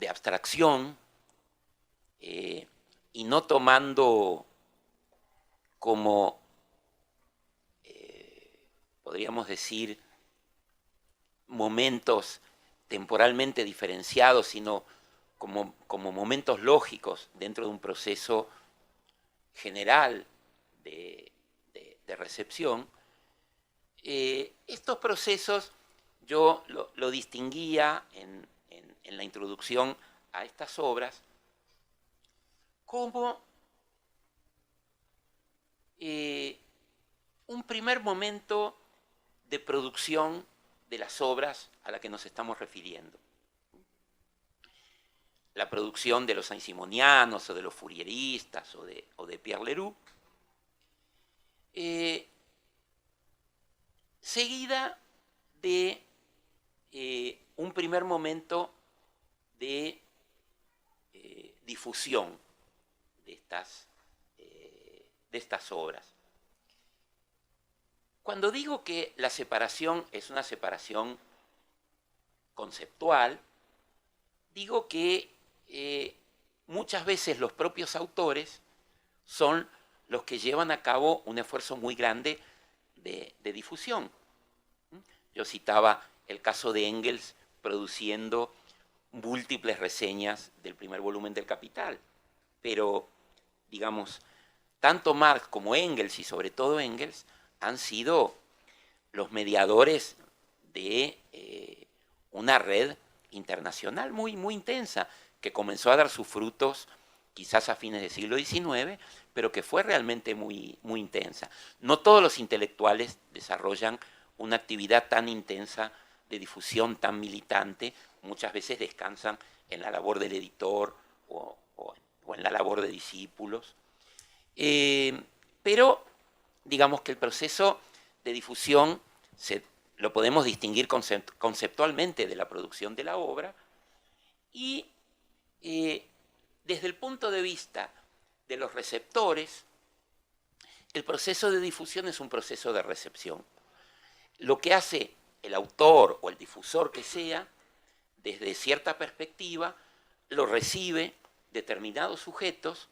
abstracción y no tomando como, podríamos decir, momentos temporalmente diferenciados, sino como momentos lógicos dentro de un proceso general de recepción, estos procesos yo lo distinguía en la introducción a estas obras como un primer momento de producción de las obras a las que nos estamos refiriendo. La producción de los saint-simonianos o de los fourieristas o de Pierre Leroux, seguida de un primer momento de difusión de estas obras. Cuando digo que la separación es una separación conceptual, digo que muchas veces los propios autores son los que llevan a cabo un esfuerzo muy grande de difusión. Yo citaba el caso de Engels produciendo múltiples reseñas del primer volumen del Capital, pero, digamos, tanto Marx como Engels, y sobre todo Engels, han sido los mediadores de una red internacional muy, muy intensa, que comenzó a dar sus frutos quizás a fines del siglo XIX, pero que fue realmente muy, muy intensa. No todos los intelectuales desarrollan una actividad tan intensa de difusión, tan militante, muchas veces descansan en la labor del editor o en la labor de discípulos. Pero digamos que el proceso de difusión lo podemos distinguir conceptualmente de la producción de la obra, y desde el punto de vista de los receptores, el proceso de difusión es un proceso de recepción. Lo que hace el autor o el difusor que sea, desde cierta perspectiva, lo recibe determinados sujetos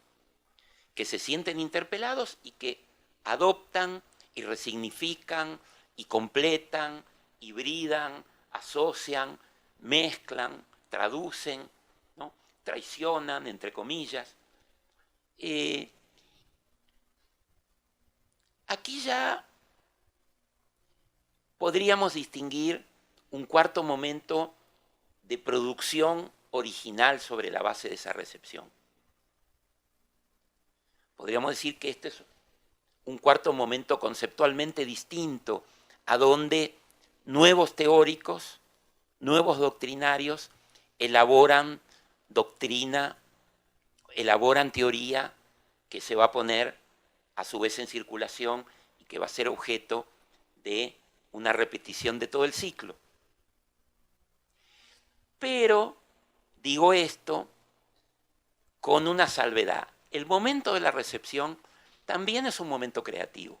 que se sienten interpelados y que adoptan y resignifican y completan, hibridan, asocian, mezclan, traducen, ¿no? Traicionan, entre comillas. Aquí ya podríamos distinguir un cuarto momento de producción original sobre la base de esa recepción. Podríamos decir que este es un cuarto momento conceptualmente distinto, a donde nuevos teóricos, nuevos doctrinarios elaboran doctrina, elaboran teoría que se va a poner a su vez en circulación y que va a ser objeto de una repetición de todo el ciclo. Pero digo esto con una salvedad. El momento de la recepción también es un momento creativo.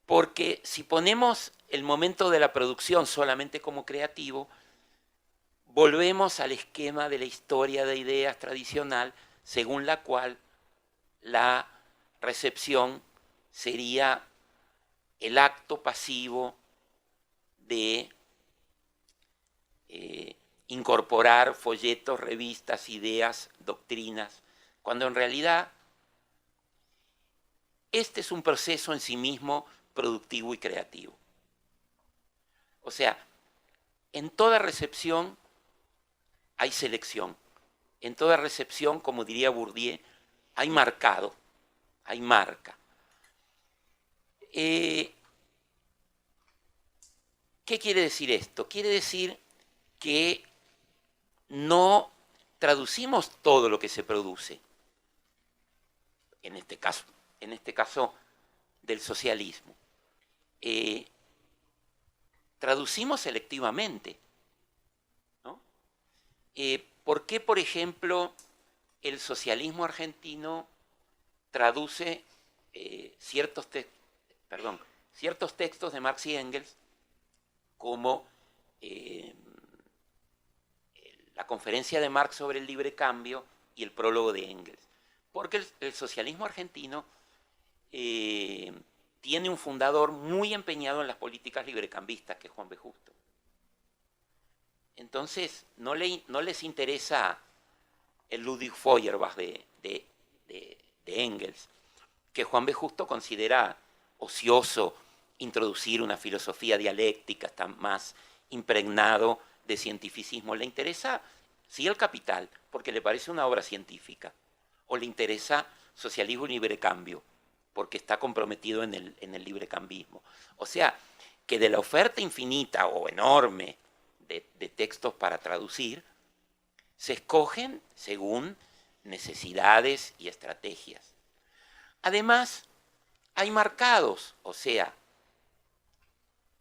Porque si ponemos el momento de la producción solamente como creativo, volvemos al esquema de la historia de ideas tradicional, según la cual la recepción sería el acto pasivo de incorporar folletos, revistas, ideas, doctrinas, cuando en realidad este es un proceso en sí mismo productivo y creativo. O sea, en toda recepción hay selección. En toda recepción, como diría Bourdieu, hay marcado, hay marca. ¿Qué quiere decir esto? Quiere decir que no traducimos todo lo que se produce, en este caso del socialismo. Traducimos selectivamente, ¿no? ¿Por qué, por ejemplo, el socialismo argentino traduce ciertos textos de Marx y Engels, como la conferencia de Marx sobre el libre cambio y el prólogo de Engels? Porque el socialismo argentino tiene un fundador muy empeñado en las políticas librecambistas, que es Juan B. Justo. Entonces, no les interesa el Ludwig Feuerbach de Engels, que Juan B. Justo considera ocioso introducir una filosofía dialéctica, está más impregnado de cientificismo. Le interesa, sí, el Capital, porque le parece una obra científica, o le interesa Socialismo y Libre Cambio, porque está comprometido en el librecambismo. O sea, que de la oferta infinita o enorme de textos para traducir, se escogen según necesidades y estrategias. Además, hay marcados, o sea,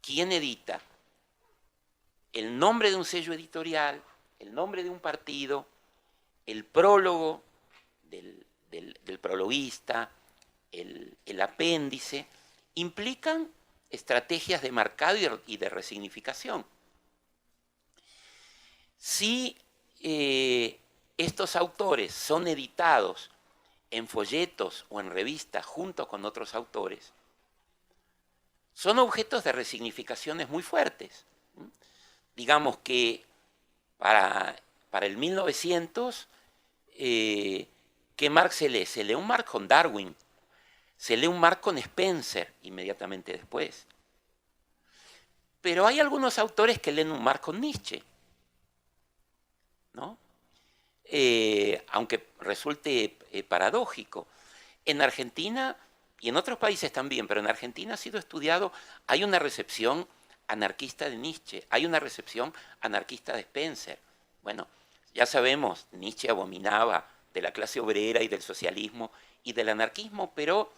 ¿quién edita? El nombre de un sello editorial, el nombre de un partido, el prólogo del prologuista, el apéndice, implican estrategias de marcado y de resignificación. Si estos autores son editados en folletos o en revistas junto con otros autores, son objetos de resignificaciones muy fuertes. Digamos que para el 1900, ¿qué Marx se lee? Se lee un Marx con Darwin, se lee un Marx con Spencer inmediatamente después. Pero hay algunos autores que leen un Marx con Nietzsche, ¿no? Aunque resulte paradójico. En Argentina y en otros países también, pero en Argentina ha sido estudiado, hay una recepción anarquista de Nietzsche, hay una recepción anarquista de Spencer. Bueno, ya sabemos, Nietzsche abominaba de la clase obrera y del socialismo y del anarquismo, pero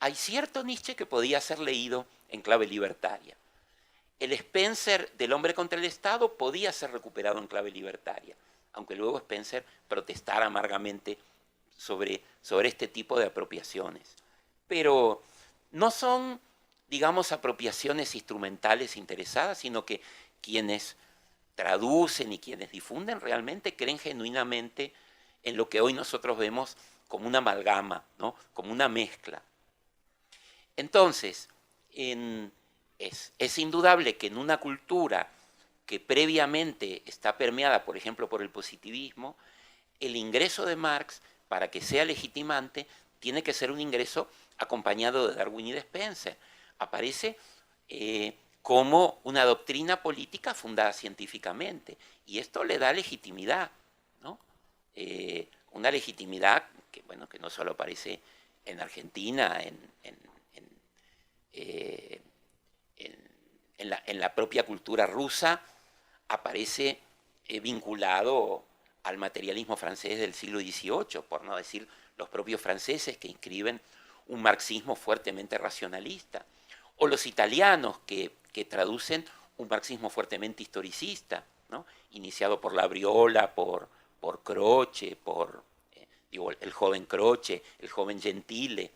hay cierto Nietzsche que podía ser leído en clave libertaria. El Spencer del hombre contra el Estado podía ser recuperado en clave libertaria, aunque luego Spencer protestara amargamente sobre este tipo de apropiaciones. Pero no son, digamos, apropiaciones instrumentales interesadas, sino que quienes traducen y quienes difunden realmente creen genuinamente en lo que hoy nosotros vemos como una amalgama, ¿no? Como una mezcla. Entonces, es indudable que en una cultura que previamente está permeada, por ejemplo, por el positivismo, el ingreso de Marx, para que sea legitimante, tiene que ser un ingreso acompañado de Darwin y de Spencer. Aparece como una doctrina política fundada científicamente, y esto le da legitimidad, ¿no? Una legitimidad que, bueno, que no solo aparece en Argentina, en la propia cultura rusa, aparece vinculado al materialismo francés del siglo XVIII, por no decir los propios franceses que inscriben un marxismo fuertemente racionalista, o los italianos que traducen un marxismo fuertemente historicista, ¿no? Iniciado por Labriola, por Croce, el joven Croce, el joven Gentile,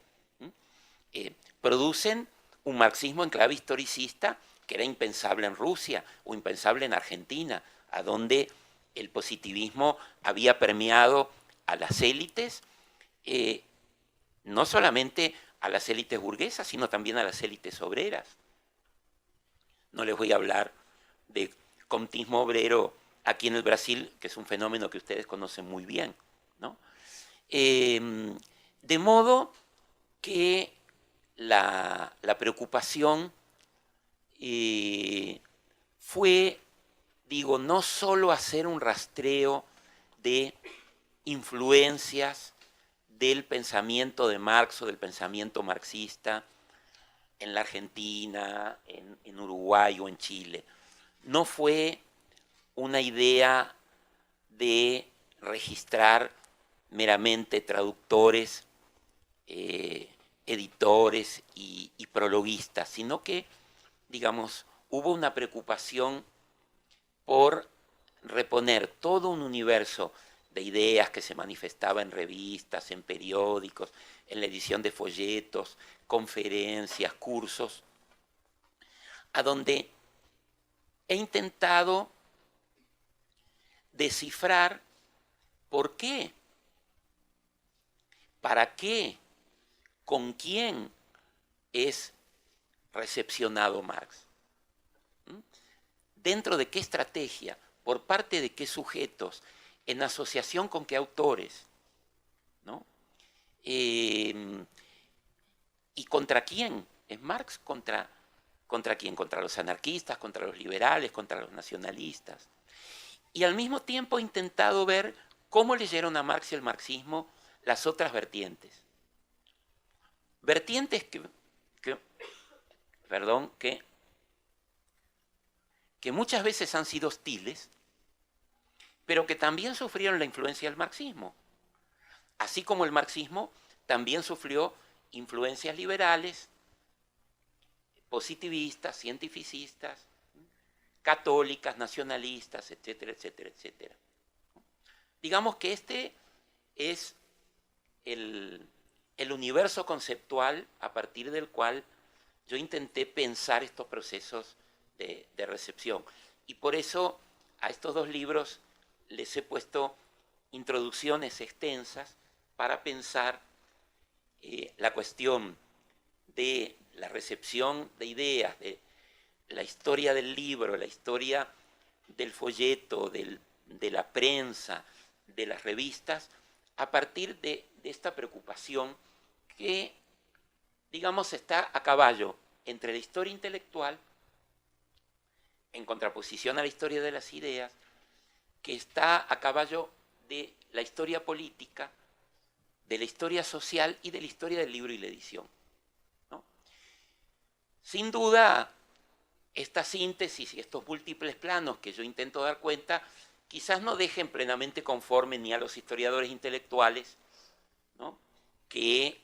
producen un marxismo en clave historicista que era impensable en Rusia o impensable en Argentina, a donde el positivismo había permeado a las élites, no solamente a las élites burguesas, sino también a las élites obreras. No les voy a hablar de comtismo obrero aquí en el Brasil, que es un fenómeno que ustedes conocen muy bien, ¿no? De modo que la preocupación fue, digo, no solo hacer un rastreo de influencias del pensamiento de Marx o del pensamiento marxista en la Argentina, en Uruguay o en Chile. No fue una idea de registrar meramente traductores, editores y prologuistas, sino que, digamos, hubo una preocupación por reponer todo un universo de ideas que se manifestaba en revistas, en periódicos, en la edición de folletos, conferencias, cursos, a donde he intentado descifrar por qué, para qué, con quién es recepcionado Marx. ¿Dentro de qué estrategia? ¿Por parte de qué sujetos? ¿En asociación con qué autores? ¿No? ¿Y contra quién? ¿Es Marx contra quién? Contra los anarquistas, contra los liberales, contra los nacionalistas. Y al mismo tiempo he intentado ver cómo leyeron a Marx y el marxismo las otras vertientes. Vertientes que muchas veces han sido hostiles, pero que también sufrieron la influencia del marxismo. Así como el marxismo también sufrió influencias liberales, positivistas, cientificistas, católicas, nacionalistas, etcétera, etcétera, etcétera. Digamos que este es el universo conceptual a partir del cual yo intenté pensar estos procesos de recepción. Y por eso a estos dos libros les he puesto introducciones extensas para pensar la cuestión de la recepción de ideas, de la historia del libro, la historia del folleto, de la prensa, de las revistas, a partir de esta preocupación que, digamos, está a caballo entre la historia intelectual, en contraposición a la historia de las ideas, que está a caballo de la historia política, de la historia social y de la historia del libro y la edición, ¿no? Sin duda, esta síntesis y estos múltiples planos que yo intento dar cuenta quizás no dejen plenamente conforme ni a los historiadores intelectuales, ¿no?, que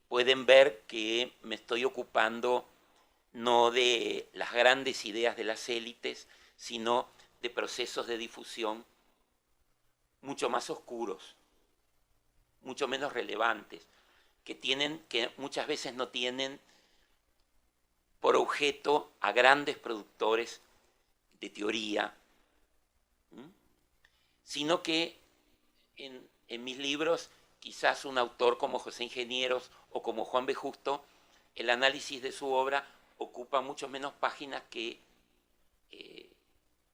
pueden ver que me estoy ocupando no de las grandes ideas de las élites, sino de procesos de difusión mucho más oscuros, mucho menos relevantes, que muchas veces no tienen por objeto a grandes productores de teoría, sino que en mis libros, quizás un autor como José Ingenieros o como Juan B. Justo, el análisis de su obra ocupa mucho menos páginas que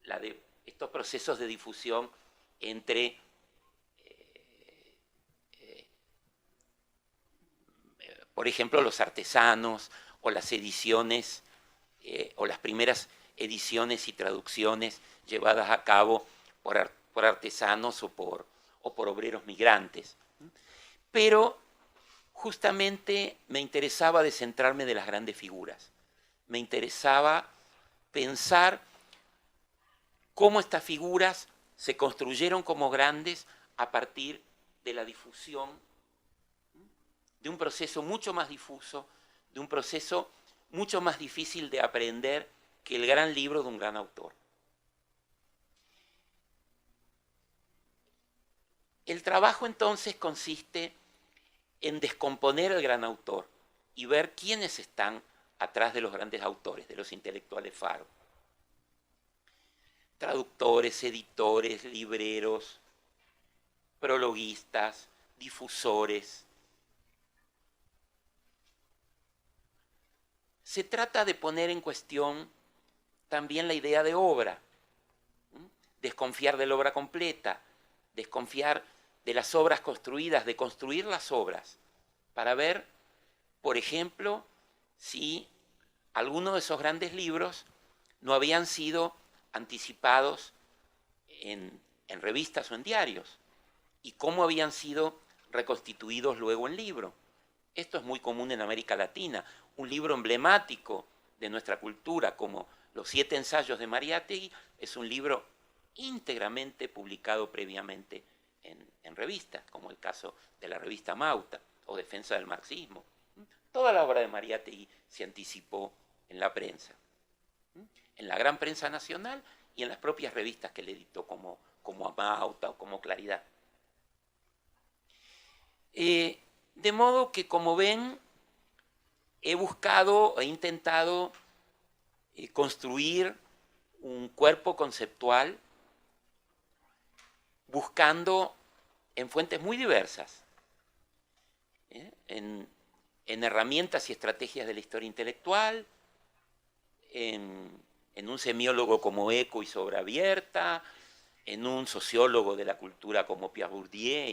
la de estos procesos de difusión entre por ejemplo, los artesanos o las ediciones o las primeras ediciones y traducciones llevadas a cabo por artesanos o por obreros migrantes. Pero justamente me interesaba descentrarme de las grandes figuras. Me interesaba pensar cómo estas figuras se construyeron como grandes a partir de la difusión, de un proceso mucho más difuso, de un proceso mucho más difícil de aprender que el gran libro de un gran autor. El trabajo entonces consiste en descomponer al gran autor y ver quiénes están atrás de los grandes autores, de los intelectuales faro. Traductores, editores, libreros, prologuistas, difusores. Se trata de poner en cuestión también la idea de obra, desconfiar de la obra completa, desconfiar de las obras construidas, de construir las obras, para ver, por ejemplo, si algunos de esos grandes libros no habían sido anticipados en revistas o en diarios, y cómo habían sido reconstituidos luego en libro. Esto es muy común en América Latina. Un libro emblemático de nuestra cultura, como Los 7 ensayos de Mariátegui, es un libro íntegramente publicado previamente en revistas, como el caso de la revista Mauta o Defensa del Marxismo. Toda la obra de Mariátegui se anticipó en la prensa, en la gran prensa nacional y en las propias revistas que le editó, como Mauta o como Claridad. De modo que, como ven, he intentado construir un cuerpo conceptual buscando en fuentes muy diversas, en herramientas y estrategias de la historia intelectual, en un semiólogo como Eco y Sobra Abierta, en un sociólogo de la cultura como Pierre Bourdieu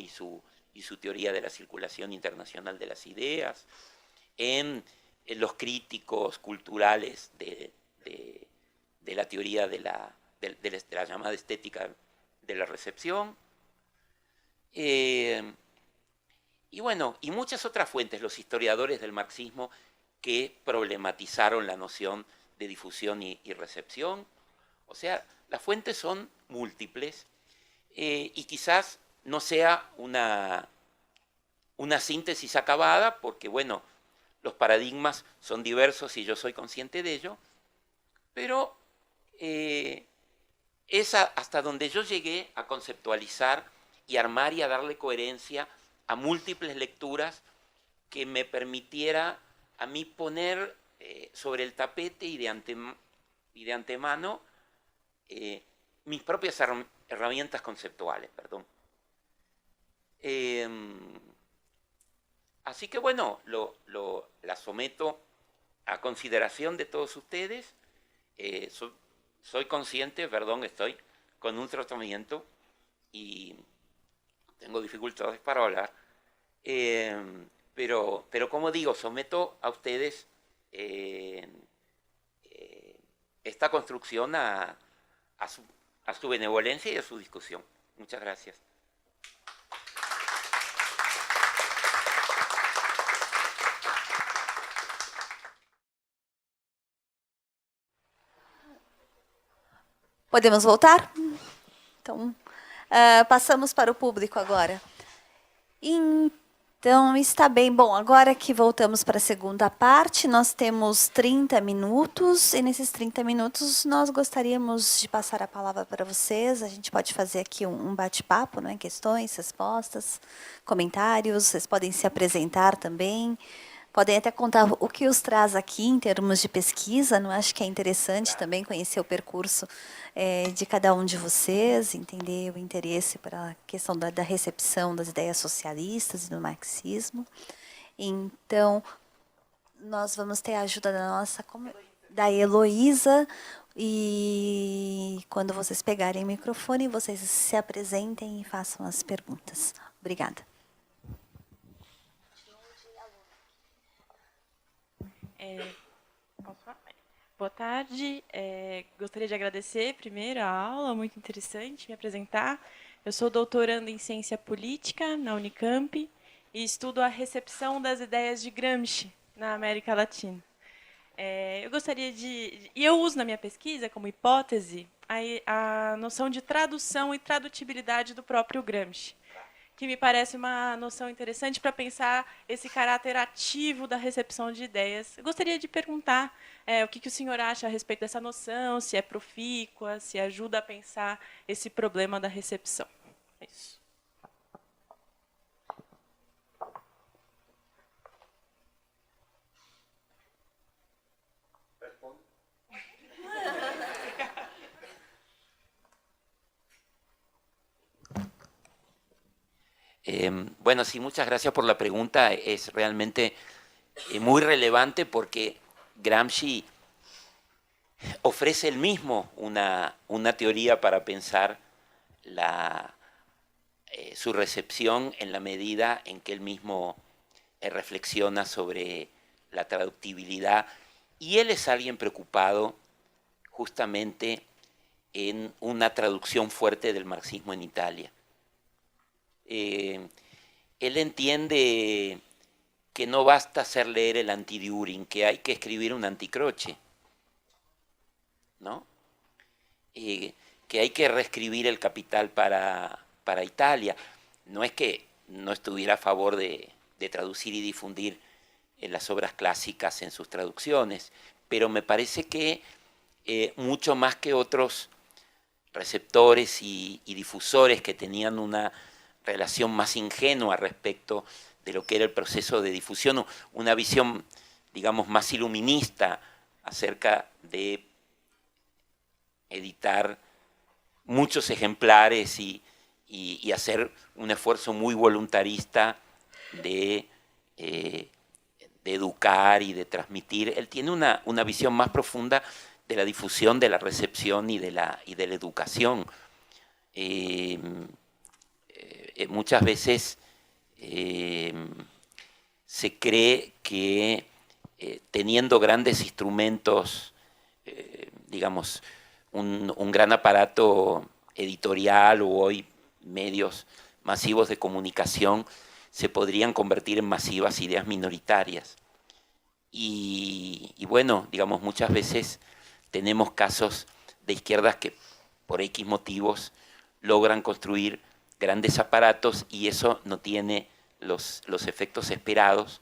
y su teoría de la circulación internacional de las ideas, en los críticos culturales de la teoría de la llamada estética de la recepción, y bueno, y muchas otras fuentes, los historiadores del marxismo que problematizaron la noción de difusión y recepción. O sea, las fuentes son múltiples y quizás no sea una síntesis acabada, porque bueno, los paradigmas son diversos y yo soy consciente de ello, pero es hasta donde yo llegué a conceptualizar y armar y a darle coherencia a múltiples lecturas que me permitiera a mí poner sobre el tapete y de antemano mis propias herramientas conceptuales, perdón. Así que bueno, la someto a consideración de todos ustedes. Soy consciente, perdón, estoy con un tratamiento y tengo dificultades para hablar, pero como digo, someto a ustedes esta construcción a su benevolencia y a su discusión. Muchas gracias. Podemos voltar? Então, passamos para o público agora. Então, está bem. Bom, agora que voltamos para a segunda parte, nós temos 30 minutos, e nesses 30 minutos nós gostaríamos de passar a palavra para vocês. A gente pode fazer aqui um bate-papo, né? Questões, respostas, comentários, vocês podem se apresentar também. Podem até contar o que os traz aqui em termos de pesquisa. Não acho que é interessante também conhecer o percurso de cada um de vocês, entender o interesse para a questão da recepção das ideias socialistas e do marxismo. Então, nós vamos ter a ajuda da Heloísa, e quando vocês pegarem o microfone, vocês se apresentem e façam as perguntas. Obrigada. Boa tarde, gostaria de agradecer primeiro a aula, muito interessante, me apresentar. Eu sou doutoranda em Ciência Política na Unicamp e estudo a recepção das ideias de Gramsci na América Latina. Eu gostaria e eu uso na minha pesquisa como hipótese a noção de tradução e tradutibilidade do próprio Gramsci, que me parece uma noção interessante para pensar esse caráter ativo da recepção de ideias. Eu gostaria de perguntar o que o senhor acha a respeito dessa noção, se é profícua, se ajuda a pensar esse problema da recepção. É isso. Bueno, sí, muchas gracias por la pregunta. Es realmente muy relevante porque Gramsci ofrece él mismo una teoría para pensar su recepción en la medida en que él mismo reflexiona sobre la traductibilidad. Y él es alguien preocupado justamente en una traducción fuerte del marxismo en Italia. Él entiende que no basta hacer leer el anti-Düring, que hay que escribir un anticroce, ¿no? Que hay que reescribir el Capital para Italia. No es que no estuviera a favor de traducir y difundir las obras clásicas en sus traducciones, pero me parece que mucho más que otros receptores y difusores que tenían una relación más ingenua respecto de lo que era el proceso de difusión, una visión, digamos, más iluminista acerca de editar muchos ejemplares y hacer un esfuerzo muy voluntarista de educar y de transmitir. Él tiene una visión más profunda de la difusión, de la recepción y de la educación. Muchas veces se cree que teniendo grandes instrumentos, digamos, un gran aparato editorial o hoy medios masivos de comunicación, se podrían convertir en masivas ideas minoritarias. Y bueno, digamos, muchas veces tenemos casos de izquierdas que por X motivos logran construir grandes aparatos y eso no tiene los efectos esperados,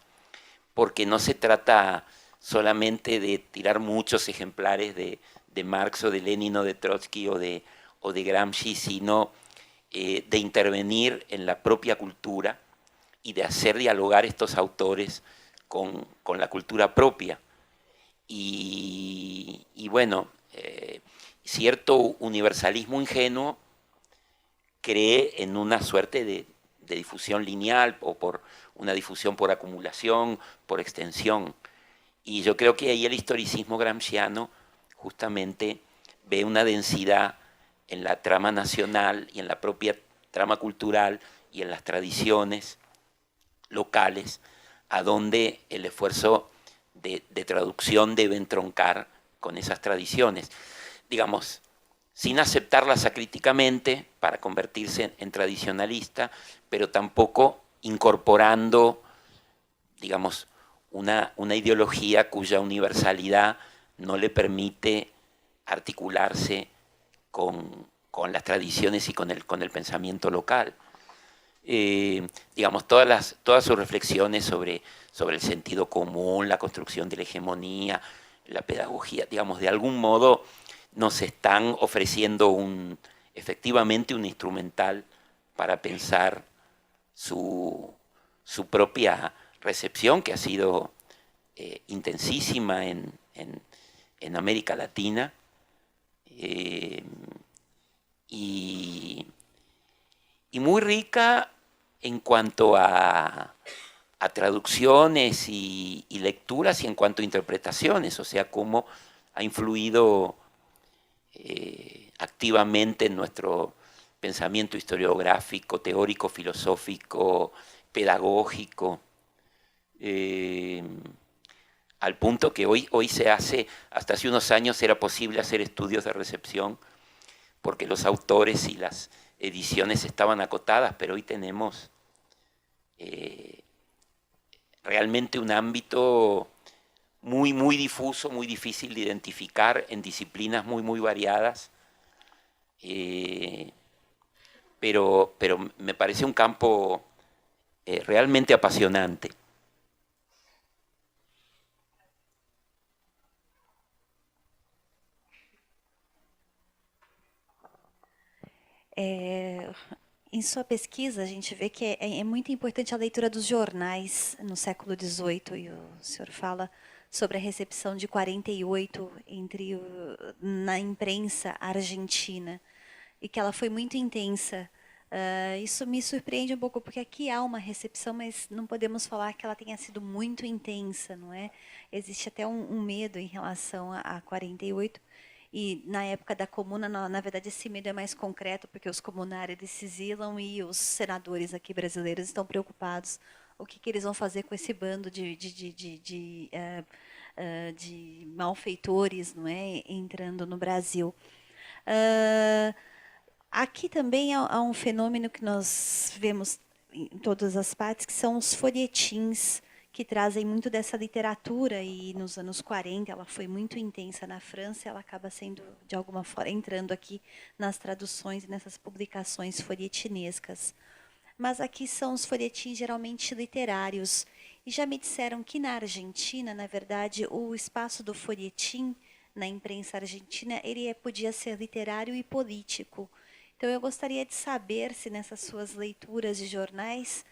porque no se trata solamente de tirar muchos ejemplares de Marx o de Lenin o de Trotsky o de Gramsci, sino de intervenir en la propia cultura y de hacer dialogar estos autores con la cultura propia. Y bueno, cierto universalismo ingenuo cree en una suerte de difusión lineal o por una difusión por acumulación, por extensión. Y yo creo que ahí el historicismo gramsciano justamente ve una densidad en la trama nacional y en la propia trama cultural y en las tradiciones locales, a donde el esfuerzo de traducción debe entroncar con esas tradiciones. Digamos, sin aceptarlas acríticamente para convertirse en tradicionalista, pero tampoco incorporando, digamos, una ideología cuya universalidad no le permite articularse con las tradiciones y con el pensamiento local. Digamos, todas sus reflexiones sobre el sentido común, la construcción de la hegemonía, la pedagogía, digamos, de algún modo nos están ofreciendo efectivamente un instrumental para pensar su propia recepción, que ha sido intensísima en América Latina, y muy rica en cuanto a traducciones y lecturas y en cuanto a interpretaciones, o sea, cómo ha influido activamente en nuestro pensamiento historiográfico, teórico, filosófico, pedagógico, al punto que hoy se hace, hasta hace unos años era posible hacer estudios de recepción porque los autores y las ediciones estaban acotadas, pero hoy tenemos realmente un ámbito muy, muy difuso, muy difícil de identificar en disciplinas muy, muy variadas, pero me parece un campo realmente apasionante. Em sua pesquisa, a gente vê que é muito importante a leitura dos jornais no século XVIII, e o senhor fala sobre a recepção de 48 na imprensa argentina, e que ela foi muito intensa. Isso me surpreende um pouco, porque aqui há uma recepção, mas não podemos falar que ela tenha sido muito intensa, não é? Existe até um medo em relação a 48, e na época da comuna, na verdade, esse medo é mais concreto, porque os comunários se exilam e os senadores aqui brasileiros estão preocupados o que eles vão fazer com esse bando de malfeitores, não é, entrando no Brasil. Aqui também há um fenômeno que nós vemos em todas as partes, que são os folhetins, que trazem muito dessa literatura, e nos anos 40 ela foi muito intensa na França, ela acaba sendo, de alguma forma, entrando aqui nas traduções e nessas publicações folhetinescas. Mas aqui são os folhetins geralmente literários. E já me disseram que na Argentina, na verdade, o espaço do folhetim na imprensa argentina, ele podia ser literário e político. Então, eu gostaria de saber se nessas suas leituras de jornais,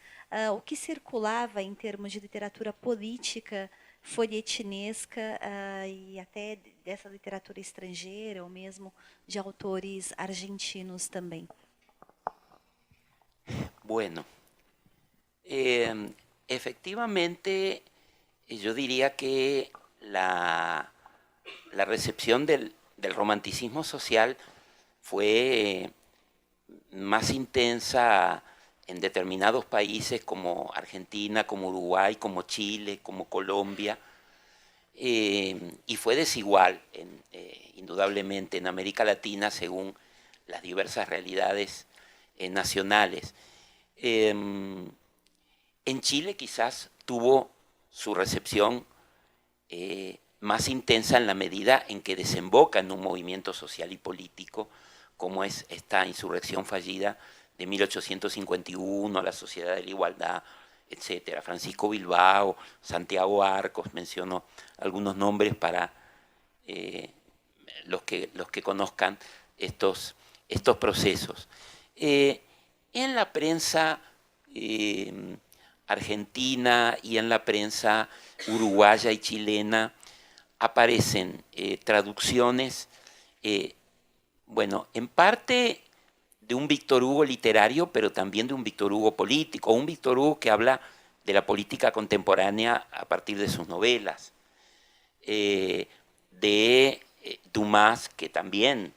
o que circulava em termos de literatura política, folhetinesca, e até dessa literatura estrangeira, ou mesmo de autores argentinos também. Bueno, efectivamente, yo diría que la recepción del romanticismo social fue más intensa en determinados países como Argentina, como Uruguay, como Chile, como Colombia, y fue desigual, indudablemente, en América Latina según las diversas realidades nacionales. En Chile quizás tuvo su recepción más intensa en la medida en que desemboca en un movimiento social y político, como es esta insurrección fallida de 1851, la Sociedad de la Igualdad, etc. Francisco Bilbao, Santiago Arcos, menciono algunos nombres para los que conozcan estos procesos. En la prensa argentina y en la prensa uruguaya y chilena aparecen traducciones, bueno, en parte de un Víctor Hugo literario, pero también de un Víctor Hugo político, un Víctor Hugo que habla de la política contemporánea a partir de sus novelas. de Dumas, que también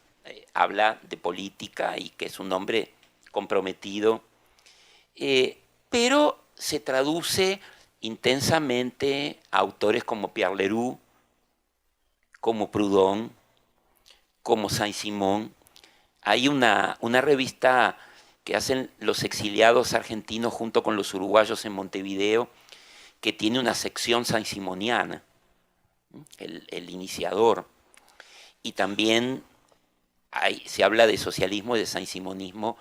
habla de política y que es un hombre comprometido, pero se traduce intensamente a autores como Pierre Leroux, como Proudhon, como Saint-Simon. Hay una revista que hacen los exiliados argentinos junto con los uruguayos en Montevideo, que tiene una sección saint-simoniana, el iniciador. Y también se habla de socialismo y de saint-simonismo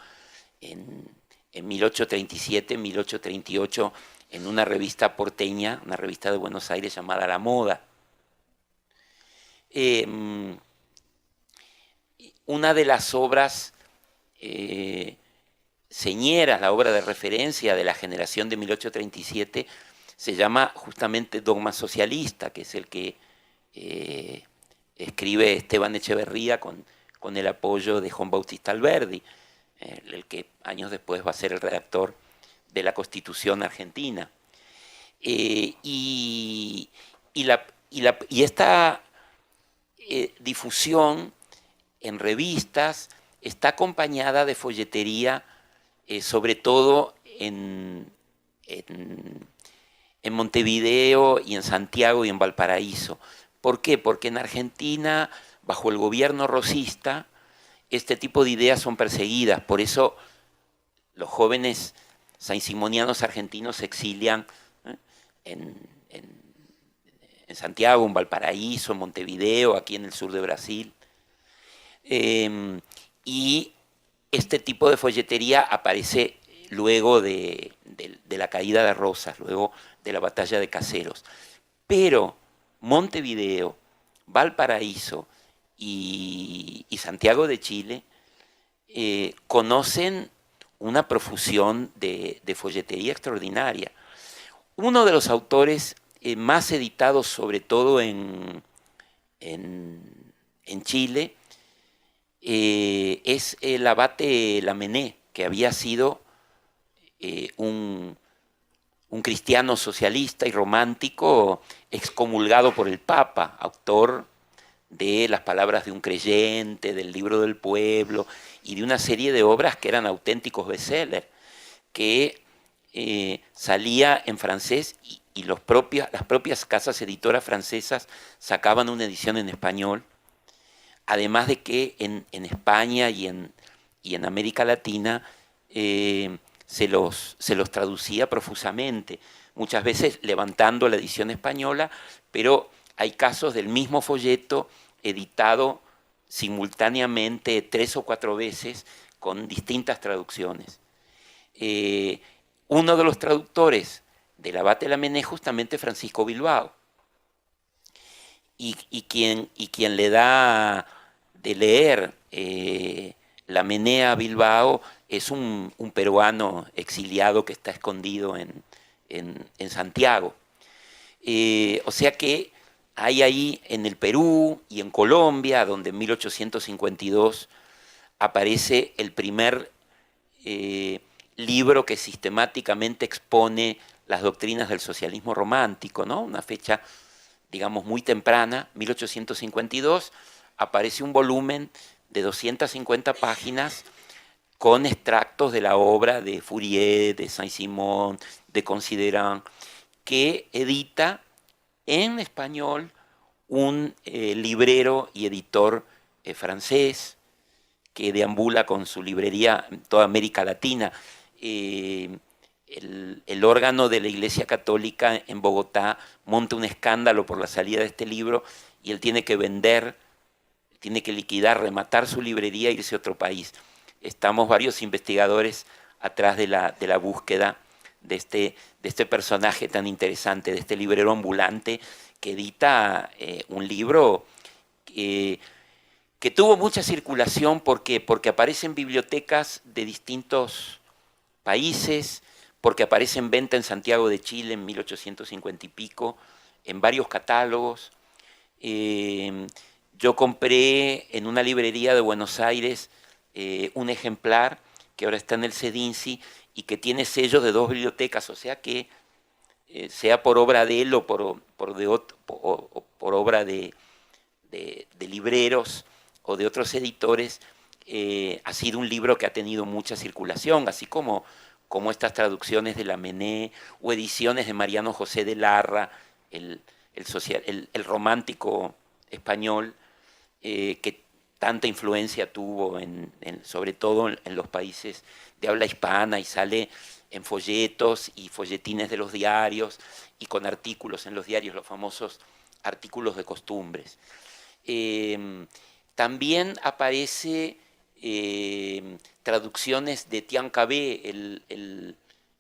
en 1837, 1838, en una revista porteña, una revista de Buenos Aires llamada La Moda. Una de las obras señeras, la obra de referencia de la generación de 1837, se llama justamente Dogma Socialista, que es el que escribe Esteban Echeverría con el apoyo de Juan Bautista Alberdi, el que años después va a ser el redactor de la Constitución argentina. Y esta difusión en revistas está acompañada de folletería, sobre todo en Montevideo y en Santiago y en Valparaíso. ¿Por qué? Porque en Argentina, bajo el gobierno rosista, este tipo de ideas son perseguidas. Por eso los jóvenes saint-simonianos argentinos se exilian en Santiago, en Valparaíso, en Montevideo, aquí en el sur de Brasil. Y este tipo de folletería aparece luego de la caída de Rosas, luego de la batalla de Caseros. Pero Montevideo, Valparaíso y Santiago de Chile conocen una profusión de folletería extraordinaria. Uno de los autores más editados, sobre todo en Chile, es el abate Lamennais, que había sido un cristiano socialista y romántico excomulgado por el Papa, autor de Las palabras de un creyente, del Libro del Pueblo y de una serie de obras que eran auténticos bestsellers, que salía en francés y las propias casas editoras francesas sacaban una edición en español, además de que en España y en América Latina se los traducía profusamente, muchas veces levantando la edición española, pero hay casos del mismo folleto editado simultáneamente 3 o 4 veces con distintas traducciones. Uno de los traductores del abate Lamennais, justamente Francisco Bilbao, y quien le da de leer Lamennais a Bilbao es un peruano exiliado que está escondido en Santiago. O sea que hay ahí en el Perú y en Colombia, donde en 1852 aparece el primer libro que sistemáticamente expone las doctrinas del socialismo romántico, ¿no? Una fecha, digamos, muy temprana, 1852, aparece un volumen de 250 páginas con extractos de la obra de Fourier, de Saint-Simon, de Considerant, que edita en español un librero y editor francés que deambula con su librería en toda América Latina. El órgano de la Iglesia Católica en Bogotá monta un escándalo por la salida de este libro y él tiene que vender, tiene que liquidar, rematar su librería e irse a otro país. Estamos varios investigadores atrás de la búsqueda de este personaje tan interesante, de este librero ambulante que edita un libro que tuvo mucha circulación. ¿Por qué? Porque aparece en bibliotecas de distintos países, porque aparece en venta en Santiago de Chile en 1850 y pico, en varios catálogos. Yo compré en una librería de Buenos Aires un ejemplar que ahora está en el CEDINSI y que tiene sellos de 2 bibliotecas, o sea que sea por obra de él o por obra de libreros o de otros editores, ha sido un libro que ha tenido mucha circulación, así como estas traducciones de Lamennais o ediciones de Mariano José de Larra, el romántico español, que tanta influencia tuvo, sobre todo en los países de habla hispana, y sale en folletos y folletines de los diarios y con artículos en los diarios, los famosos artículos de costumbres. También aparece traducciones de Tian Cabé,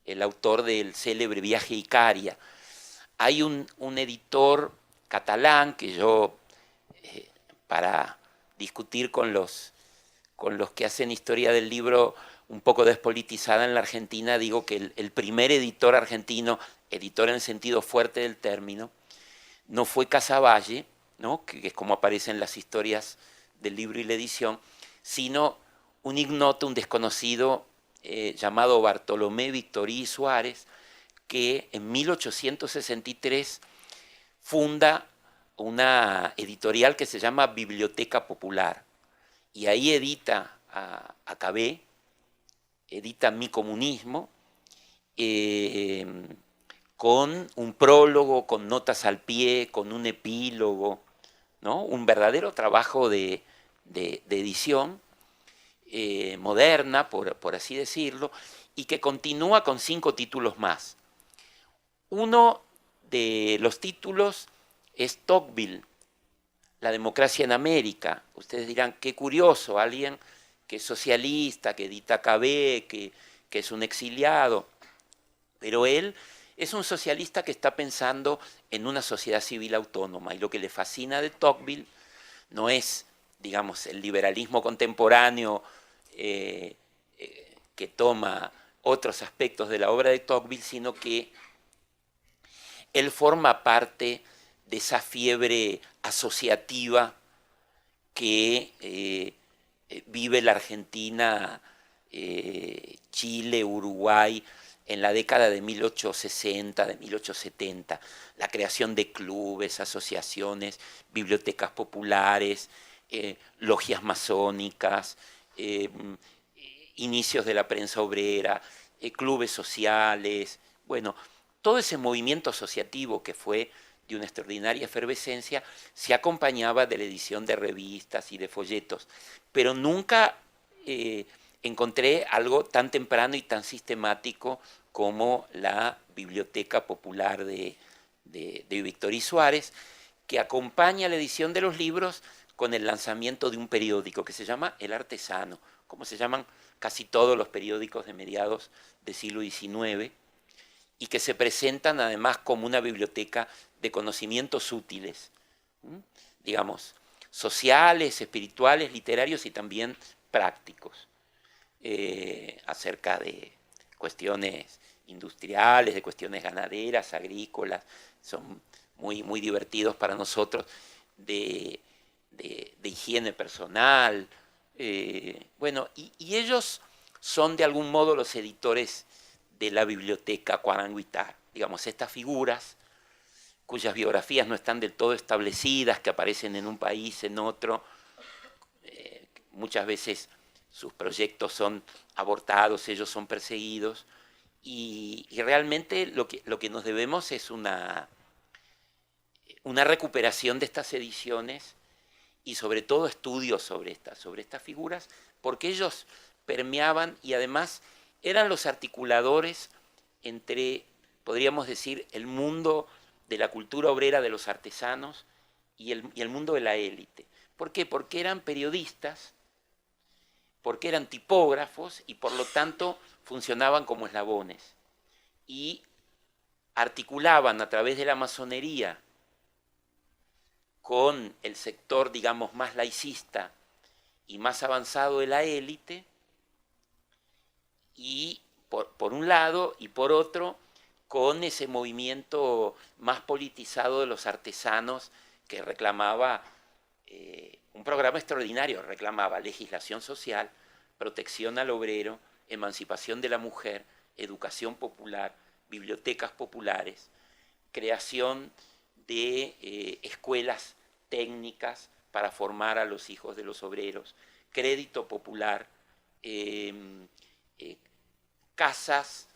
el autor del célebre Viaje a Icaria. Hay un editor catalán que yo, para discutir con los que hacen historia del libro un poco despolitizada en la Argentina, digo que el primer editor argentino, editor en el sentido fuerte del término, no fue Casavalle, ¿no?, que es como aparece en las historias del libro y la edición, sino un ignoto, un desconocido llamado Bartolomé Victorí Suárez, que en 1863 funda una editorial que se llama Biblioteca Popular, y ahí edita a Cabé, edita Mi Comunismo, con un prólogo, con notas al pie, con un epílogo, ¿no? Un verdadero trabajo de edición moderna, por así decirlo, y que continúa con 5 títulos más. Uno de los títulos es Tocqueville, La democracia en América. Ustedes dirán, qué curioso, alguien que es socialista, que edita Cabé, que es un exiliado, pero él es un socialista que está pensando en una sociedad civil autónoma, y lo que le fascina de Tocqueville no es, digamos, el liberalismo contemporáneo que toma otros aspectos de la obra de Tocqueville, sino que él forma parte de esa fiebre asociativa que vive la Argentina, Chile, Uruguay, en la década de 1860, de 1870, la creación de clubes, asociaciones, bibliotecas populares, logias masónicas, inicios de la prensa obrera, clubes sociales, bueno, todo ese movimiento asociativo que fue de una extraordinaria efervescencia se acompañaba de la edición de revistas y de folletos, pero nunca encontré algo tan temprano y tan sistemático como la Biblioteca Popular de Victorí Suárez, que acompaña la edición de los libros con el lanzamiento de un periódico que se llama El Artesano, como se llaman casi todos los periódicos de mediados del siglo XIX, y que se presentan además como una biblioteca de conocimientos útiles, digamos, sociales, espirituales, literarios y también prácticos, acerca de cuestiones industriales, de cuestiones ganaderas, agrícolas, son muy, muy divertidos para nosotros, de higiene personal, bueno, y ellos son de algún modo los editores de la biblioteca Cuaranguitá, digamos, estas figuras cuyas biografías no están del todo establecidas, que aparecen en un país, en otro, muchas veces sus proyectos son abortados, ellos son perseguidos, y realmente lo que nos debemos es una recuperación de estas ediciones y sobre todo estudios sobre estas figuras, porque ellos permeaban y además eran los articuladores entre, podríamos decir, el mundo de la cultura obrera de los artesanos y el mundo de la élite. ¿Por qué? Porque eran periodistas, porque eran tipógrafos y por lo tanto funcionaban como eslabones y articulaban a través de la masonería con el sector, digamos, más laicista y más avanzado de la élite, y por un lado, y por otro, con ese movimiento más politizado de los artesanos que reclamaba un programa extraordinario, reclamaba legislación social, protección al obrero, emancipación de la mujer, educación popular, bibliotecas populares, creación de escuelas técnicas para formar a los hijos de los obreros, crédito popular, casas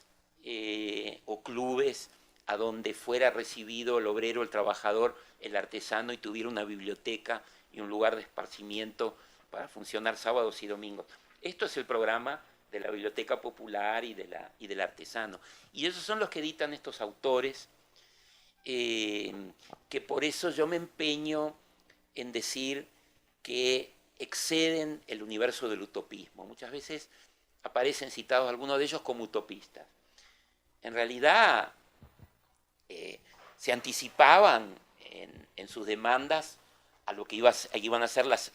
o clubes a donde fuera recibido el obrero, el trabajador, el artesano y tuviera una biblioteca y un lugar de esparcimiento para funcionar sábados y domingos. Esto es el programa de la Biblioteca Popular y del artesano. Y esos son los que editan estos autores, que por eso yo me empeño en decir que exceden el universo del utopismo. Muchas veces aparecen citados algunos de ellos como utopistas. En realidad se anticipaban en sus demandas a lo que iban a ser las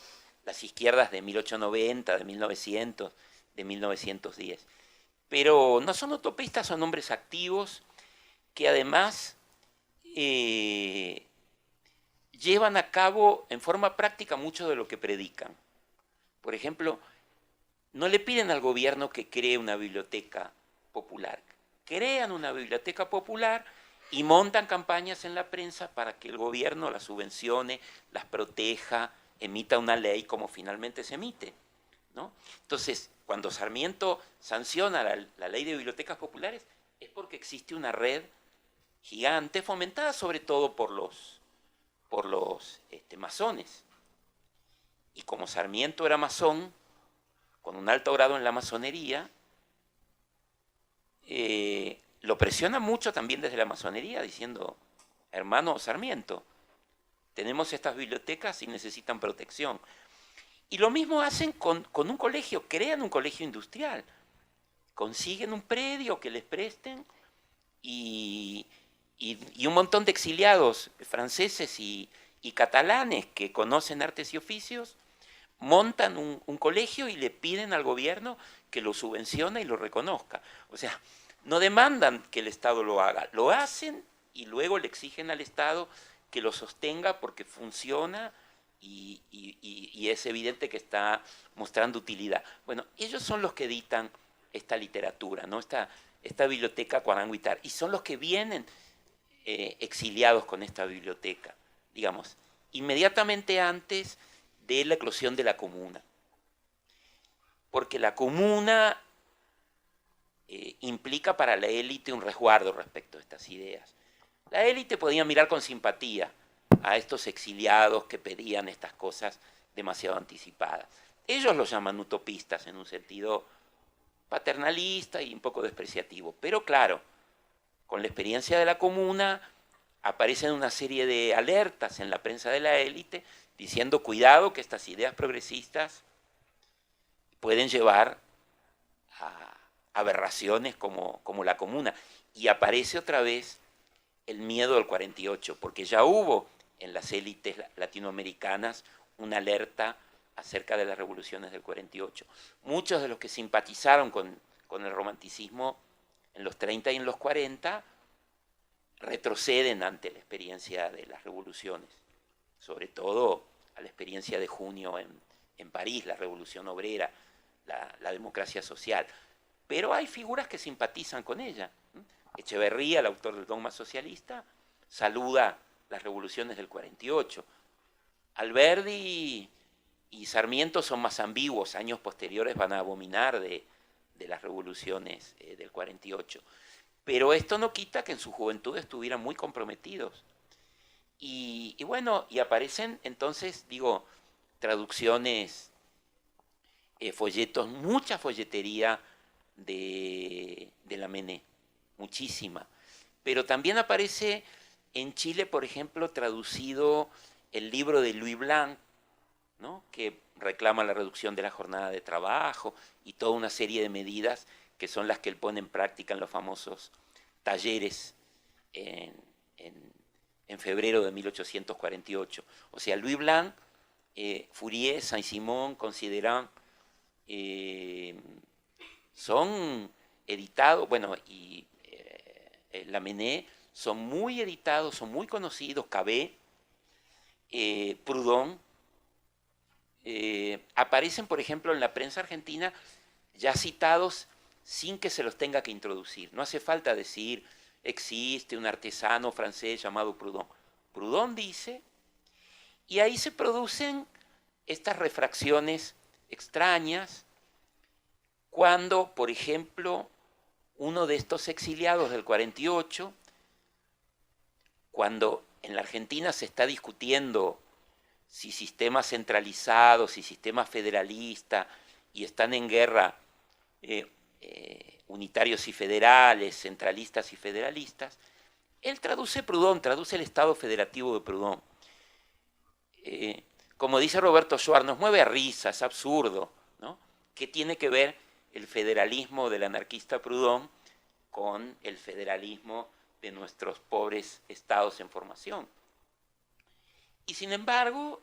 izquierdas de 1890, de 1900, de 1910. Pero no son utopistas, son hombres activos que además llevan a cabo en forma práctica mucho de lo que predican. Por ejemplo, no le piden al gobierno que cree una biblioteca popular. Crean una biblioteca popular y montan campañas en la prensa para que el gobierno las subvencione, las proteja, emita una ley como finalmente se emite, ¿no? Entonces, cuando Sarmiento sanciona la ley de bibliotecas populares, es porque existe una red gigante, fomentada sobre todo por los masones. Y como Sarmiento era masón, con un alto grado en la masonería, lo presiona mucho también desde la masonería, diciendo, hermano Sarmiento, tenemos estas bibliotecas y necesitan protección. Y lo mismo hacen con un colegio, crean un colegio industrial, consiguen un predio que les presten y un montón de exiliados franceses y catalanes que conocen artes y oficios montan un colegio y le piden al gobierno que lo subvencione y lo reconozca. O sea, no demandan que el Estado lo haga, lo hacen y luego le exigen al Estado que lo sostenga porque funciona y es evidente que está mostrando utilidad. Bueno, ellos son los que editan esta literatura, ¿no? Esta biblioteca Cuaranguitar, y son los que vienen exiliados con esta biblioteca, digamos, inmediatamente antes de la eclosión de la comuna. Porque la comuna implica para la élite un resguardo respecto a estas ideas. La élite podía mirar con simpatía a estos exiliados que pedían estas cosas demasiado anticipadas. Ellos los llaman utopistas en un sentido paternalista y un poco despreciativo. Pero claro, con la experiencia de la comuna aparecen una serie de alertas en la prensa de la élite diciendo cuidado que estas ideas progresistas pueden llevar a aberraciones como la comuna. Y aparece otra vez el miedo del 48, porque ya hubo en las élites latinoamericanas una alerta acerca de las revoluciones del 48. Muchos de los que simpatizaron con el romanticismo en los 30 y en los 40 retroceden ante la experiencia de las revoluciones, sobre todo a la experiencia de junio en París, la revolución obrera, la democracia social. Pero hay figuras que simpatizan con ella. Echeverría, el autor del Dogma Socialista, saluda las revoluciones del 48. Alberdi y Sarmiento son más ambiguos, años posteriores van a abominar de las revoluciones del 48. Pero esto no quita que en su juventud estuvieran muy comprometidos. Y bueno, y aparecen entonces, digo, traducciones, folletos, mucha folletería de Lamennais, muchísima. Pero también aparece en Chile, por ejemplo, traducido el libro de Louis Blanc, ¿no? Que reclama la reducción de la jornada de trabajo y toda una serie de medidas que son las que él pone en práctica en los famosos talleres en febrero de 1848. O sea, Louis Blanc, Fourier, Saint-Simon, Considerant, son editados, bueno, y Lamennais son muy editados, son muy conocidos, Cabé, Proudhon, aparecen, por ejemplo, en la prensa argentina ya citados sin que se los tenga que introducir. No hace falta decir existe un artesano francés llamado Proudhon. Proudhon dice, y ahí se producen estas refracciones extrañas cuando, por ejemplo, uno de estos exiliados del 48, cuando en la Argentina se está discutiendo si sistema centralizado, si sistema federalista, y están en guerra unitarios y federales, centralistas y federalistas, él traduce Proudhon, traduce el Estado federativo de Proudhon. Como dice Roberto Schwartz, nos mueve a risa, es absurdo, ¿no? ¿Qué tiene que ver el federalismo del anarquista Proudhon con el federalismo de nuestros pobres estados en formación? Y sin embargo,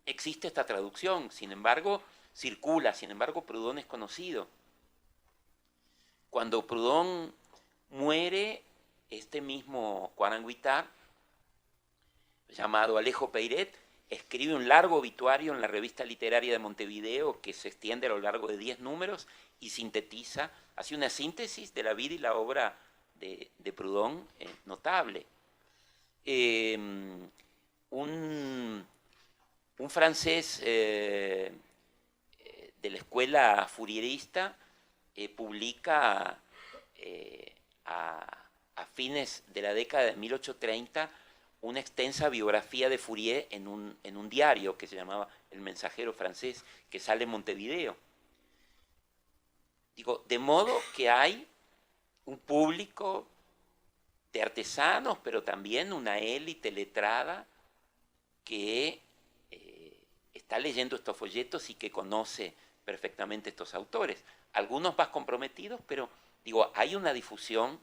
existe esta traducción, sin embargo, circula, sin embargo, Proudhon es conocido. Cuando Proudhon muere, este mismo Cuaranguitar, llamado Alejo Peiret, escribe un largo obituario en la Revista Literaria de Montevideo que se extiende a lo largo de 10 números y sintetiza, hace una síntesis de la vida y la obra de Proudhon notable. Un francés de la escuela fourierista publica a fines de la década de 1830 una extensa biografía de Fourier en un diario que se llamaba El Mensajero Francés, que sale en Montevideo. Digo, de modo que hay un público de artesanos, pero también una élite letrada que está leyendo estos folletos y que conoce perfectamente estos autores. Algunos más comprometidos, pero digo, hay una difusión,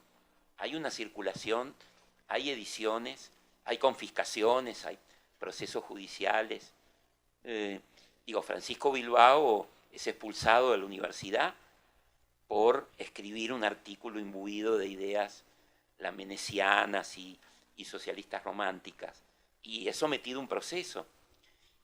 hay una circulación, hay ediciones, hay confiscaciones, hay procesos judiciales. Francisco Bilbao es expulsado de la universidad por escribir un artículo imbuido de ideas lamennesianas y socialistas románticas. Y es sometido a un proceso.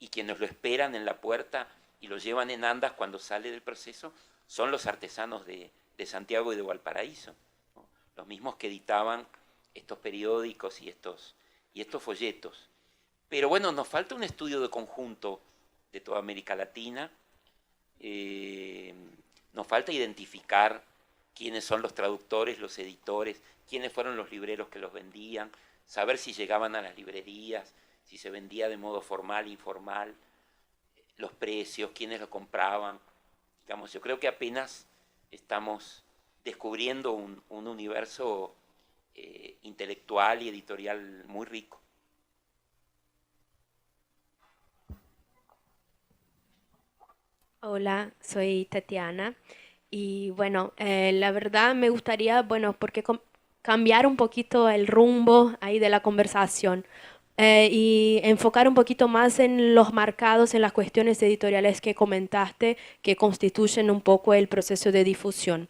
Y quienes lo esperan en la puerta y lo llevan en andas cuando sale del proceso son los artesanos de Santiago y de Valparaíso, ¿no? Los mismos que editaban estos periódicos y estos folletos. Pero bueno, nos falta un estudio de conjunto de toda América Latina. Nos falta identificar quiénes son los traductores, los editores, quiénes fueron los libreros que los vendían, saber si llegaban a las librerías, si se vendía de modo formal, informal, los precios, quiénes lo compraban. Digamos, yo creo que apenas estamos descubriendo un universo intelectual y editorial muy rico. Hola, soy Tatiana y bueno, la verdad me gustaría, porque cambiar un poquito el rumbo ahí de la conversación y enfocar un poquito más en los marcados, en las cuestiones editoriales que comentaste, que constituyen un poco el proceso de difusión.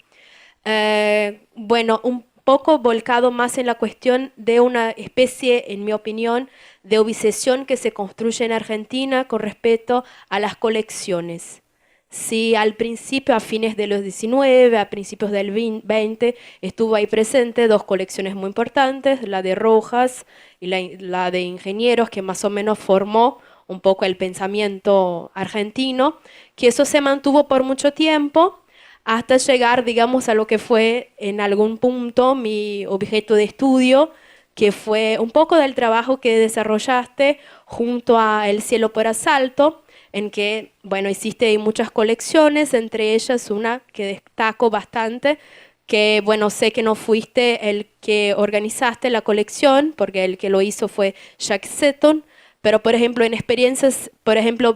Un poco volcado más en la cuestión de una especie, en mi opinión, de obsesión que se construye en Argentina con respecto a las colecciones. Si al principio, a fines de los 19, a principios del 20, estuvo ahí presente dos colecciones muy importantes, la de Rojas y la de Ingenieros, que más o menos formó un poco el pensamiento argentino, que eso se mantuvo por mucho tiempo, hasta llegar, digamos, a lo que fue en algún punto mi objeto de estudio, que fue un poco del trabajo que desarrollaste junto a El cielo por asalto, en que, hiciste muchas colecciones, entre ellas una que destaco bastante, que, sé que no fuiste el que organizaste la colección, porque el que lo hizo fue Jacques Seton, pero, por ejemplo, en experiencias,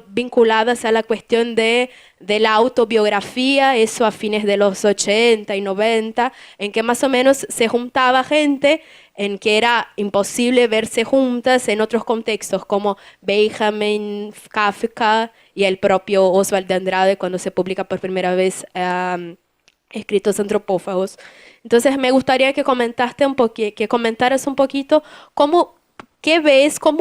vinculadas a la cuestión de la autobiografía, eso a fines de los 80 y 90, en que más o menos se juntaba gente en que era imposible verse juntas en otros contextos, como Benjamin, Kafka y el propio Oswald de Andrade, cuando se publica por primera vez Escritos antropófagos. Entonces, me gustaría que comentaras un poquito cómo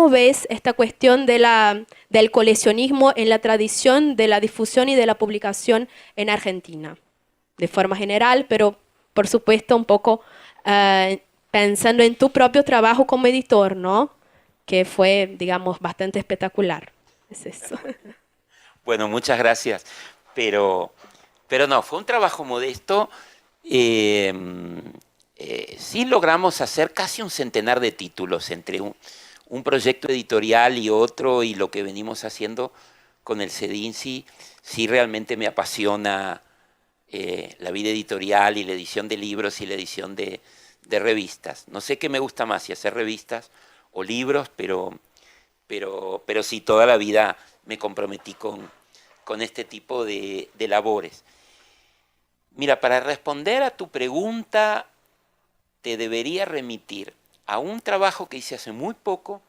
ves esta cuestión del coleccionismo en la tradición de la difusión y de la publicación en Argentina, de forma general, pero por supuesto, un poco pensando en tu propio trabajo como editor, ¿no? Que fue, digamos, bastante espectacular. Es eso. Bueno, muchas gracias. Pero, pero no, fue un trabajo modesto. Eh, sí logramos hacer casi un centenar de títulos entre un proyecto editorial y otro, y lo que venimos haciendo con el CEDINSI. Sí realmente me apasiona la vida editorial y la edición de libros y la edición de revistas. No sé qué me gusta más, si hacer revistas o libros, pero sí, toda la vida me comprometí con este tipo de labores. Mira, para responder a tu pregunta, te debería remitir a un trabajo que hice hace muy poco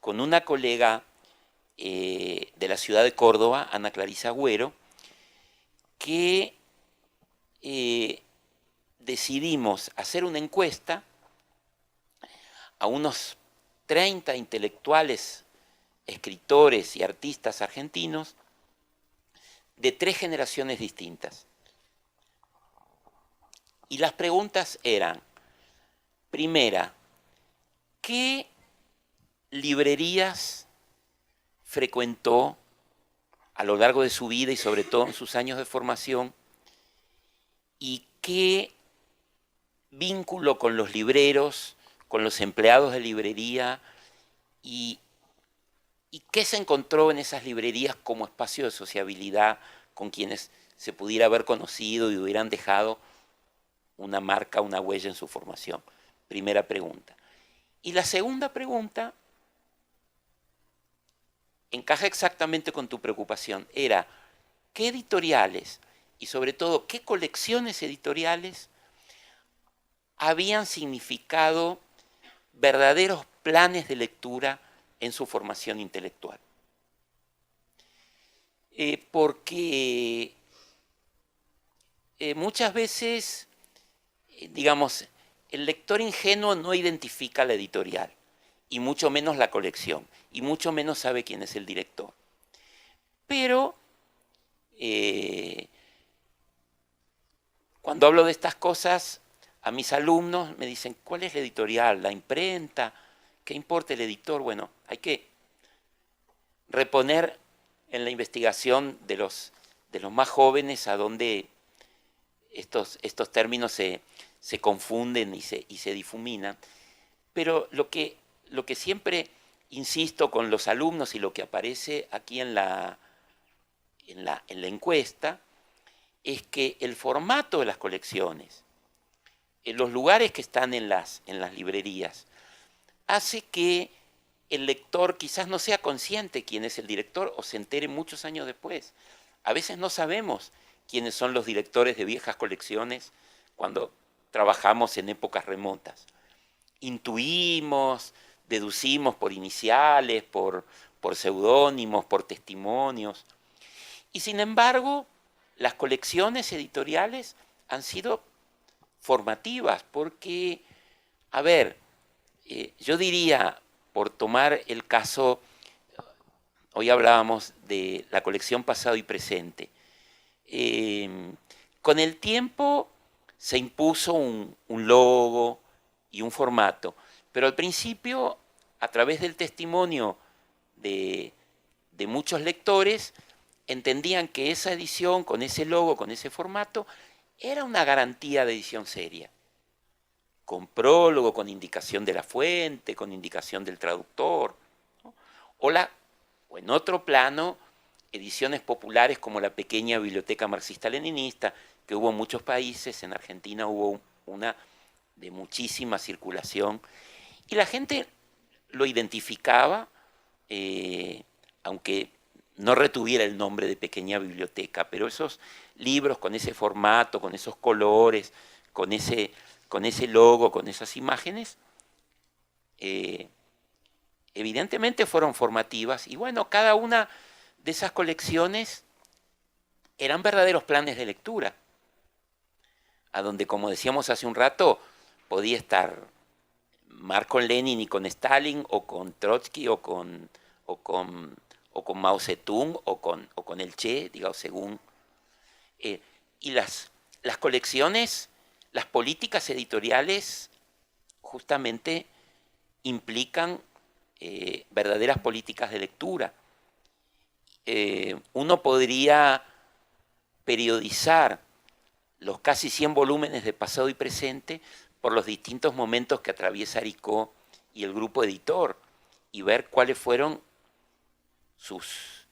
con una colega de la ciudad de Córdoba, Ana Clarisa Agüero, que decidimos hacer una encuesta a unos 30 intelectuales, escritores y artistas argentinos de 3 generaciones distintas. Y las preguntas eran, primera, ¿qué librerías frecuentó a lo largo de su vida y sobre todo en sus años de formación? ¿Y qué vínculo con los libreros, con los empleados de librería, y qué se encontró en esas librerías como espacio de sociabilidad con quienes se pudiera haber conocido y hubieran dejado una marca, una huella en su formación? Primera pregunta. Y la segunda pregunta encaja exactamente con tu preocupación. Era, ¿qué editoriales y sobre todo qué colecciones editoriales habían significado verdaderos planes de lectura en su formación intelectual? Porque muchas veces, digamos, el lector ingenuo no identifica la editorial, y mucho menos la colección, y mucho menos sabe quién es el director. Pero cuando hablo de estas cosas, a mis alumnos me dicen, ¿cuál es la editorial? ¿La imprenta? ¿Qué importa el editor? Bueno, hay que reponer en la investigación de los más jóvenes a donde estos términos se confunden y se difuminan. Pero lo que siempre insisto con los alumnos y lo que aparece aquí en la encuesta es que el formato de las colecciones, en los lugares que están en las librerías, hace que el lector quizás no sea consciente quién es el director o se entere muchos años después. A veces no sabemos quiénes son los directores de viejas colecciones cuando trabajamos en épocas remotas. Intuimos, deducimos por iniciales, por seudónimos, por testimonios. Y sin embargo, las colecciones editoriales han sido formativas porque, a ver, yo diría, por tomar el caso, hoy hablábamos de la colección pasado y presente, con el tiempo se impuso un logo y un formato, pero al principio, a través del testimonio de muchos lectores, entendían que esa edición, con ese logo, con ese formato, era una garantía de edición seria, con prólogo, con indicación de la fuente, con indicación del traductor, ¿no? O en otro plano, ediciones populares como la pequeña biblioteca marxista-leninista, que hubo en muchos países. En Argentina hubo una de muchísima circulación, y la gente lo identificaba, aunque no retuviera el nombre de pequeña biblioteca, pero esos libros con ese formato, con esos colores, con ese logo, con esas imágenes, evidentemente fueron formativas. Y bueno, cada una de esas colecciones eran verdaderos planes de lectura, a donde, como decíamos hace un rato, podía estar Marx con Lenin y con Stalin, o con Trotsky, o con Mao Zedong, o con el Che, digamos, según. Y las colecciones las políticas editoriales justamente implican verdaderas políticas de lectura. Uno podría periodizar los casi 100 volúmenes de Pasado y Presente por los distintos momentos que atraviesa Aricó y el grupo editor y ver cuáles fueron sus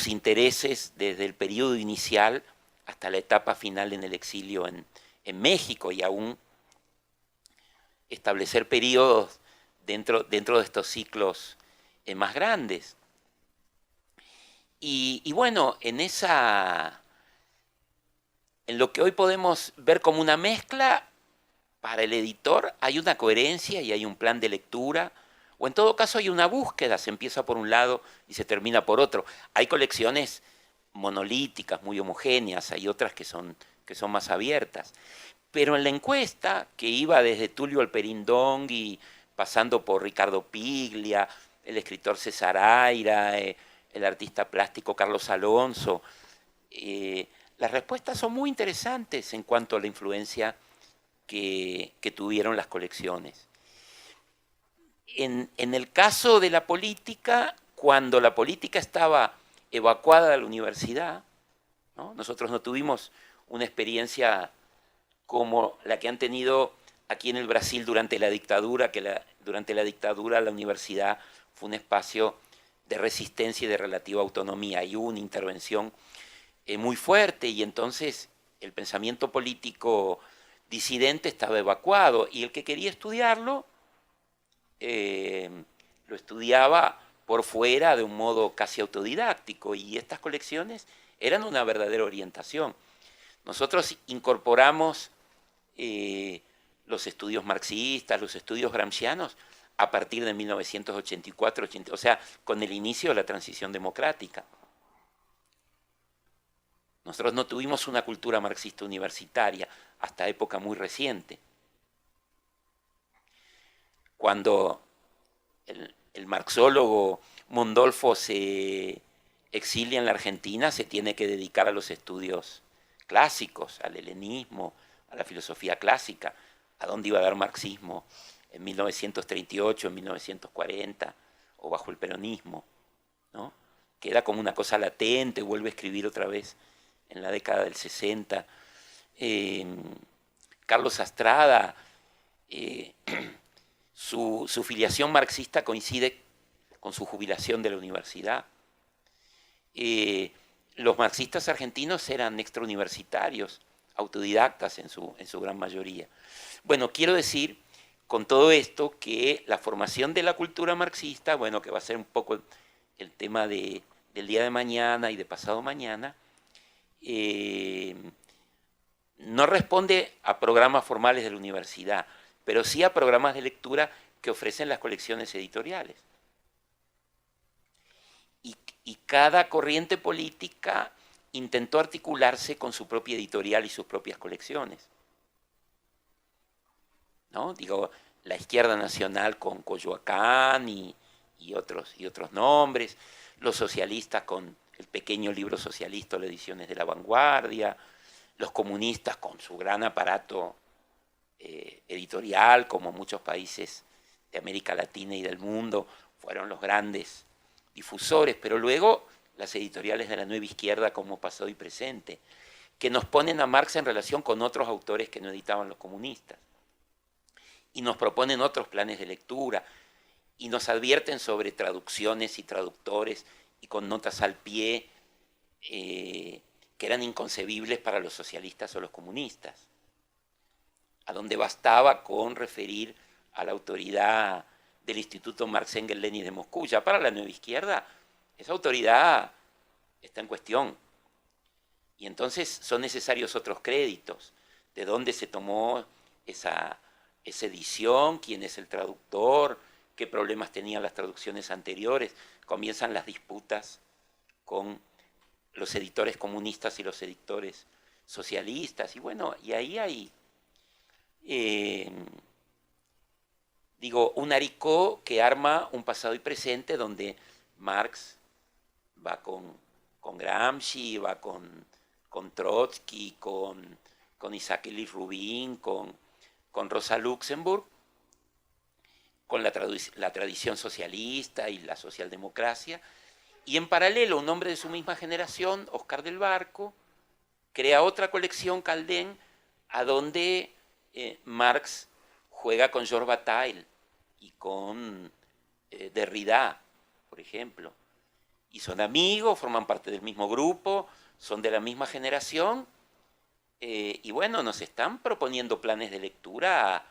intereses desde el periodo inicial hasta la etapa final en el exilio en México, y aún establecer periodos dentro de estos ciclos más grandes. Y bueno, en lo que hoy podemos ver como una mezcla, para el editor hay una coherencia y hay un plan de lectura, o en todo caso hay una búsqueda, se empieza por un lado y se termina por otro. Hay colecciones monolíticas, muy homogéneas, hay otras que son más abiertas. Pero en la encuesta, que iba desde Tulio Alperindongui, pasando por Ricardo Piglia, el escritor César Aira, el artista plástico Carlos Alonso, las respuestas son muy interesantes en cuanto a la influencia que tuvieron las colecciones. En el caso de la política, cuando la política estaba evacuada de la universidad, ¿no? Nosotros no tuvimos una experiencia como la que han tenido aquí en el Brasil durante la dictadura, durante la dictadura la universidad fue un espacio de resistencia y de relativa autonomía. Y hubo una intervención muy fuerte, y entonces el pensamiento político disidente estaba evacuado, y el que quería estudiarlo lo estudiaba por fuera de un modo casi autodidáctico, y estas colecciones eran una verdadera orientación. Nosotros incorporamos los estudios marxistas, los estudios gramscianos, a partir de 1984, o sea, con el inicio de la transición democrática. Nosotros no tuvimos una cultura marxista universitaria hasta época muy reciente. Cuando el marxólogo Mondolfo se exilia en la Argentina, se tiene que dedicar a los estudios clásicos, al helenismo, a la filosofía clásica. ¿A dónde iba a dar marxismo en 1938, en 1940, o bajo el peronismo, ¿no? Queda como una cosa latente, vuelve a escribir otra vez en la década del 60. Carlos Astrada, su filiación marxista coincide con su jubilación de la universidad. Los marxistas argentinos eran extrauniversitarios, autodidactas en su gran mayoría. Bueno, quiero decir con todo esto que la formación de la cultura marxista, bueno, que va a ser un poco el tema del día de mañana y de pasado mañana, no responde a programas formales de la universidad, pero sí a programas de lectura que ofrecen las colecciones editoriales. Y cada corriente política intentó articularse con su propia editorial y sus propias colecciones, ¿no? Digo, la izquierda nacional con Coyoacán y otros nombres, los socialistas con el pequeño libro socialista o las ediciones de La Vanguardia, los comunistas con su gran aparato editorial, como muchos países de América Latina y del mundo fueron los grandes difusores, pero luego las editoriales de la nueva izquierda como Pasado y Presente, que nos ponen a Marx en relación con otros autores que no editaban los comunistas, y nos proponen otros planes de lectura, y nos advierten sobre traducciones y traductores, y con notas al pie que eran inconcebibles para los socialistas o los comunistas, a donde bastaba con referir a la autoridad del Instituto Marx-Engels-Lenin de Moscú. Ya para la nueva izquierda, esa autoridad está en cuestión. Y entonces son necesarios otros créditos. ¿De dónde se tomó esa edición? ¿Quién es el traductor? ¿Qué problemas tenían las traducciones anteriores? Comienzan las disputas con los editores comunistas y los editores socialistas. Y bueno, y ahí hay... un Aricó que arma un pasado y presente donde Marx va con Gramsci, va con Trotsky, con con Isaac Elie Rubin, con Rosa Luxemburg, con la tradición socialista y la socialdemocracia, y en paralelo un hombre de su misma generación, Oscar del Barco, crea otra colección, Caldén, a donde Marx juega con Georges Bataille y con Derrida, por ejemplo. Y son amigos, forman parte del mismo grupo, son de la misma generación, y bueno, nos están proponiendo planes de lectura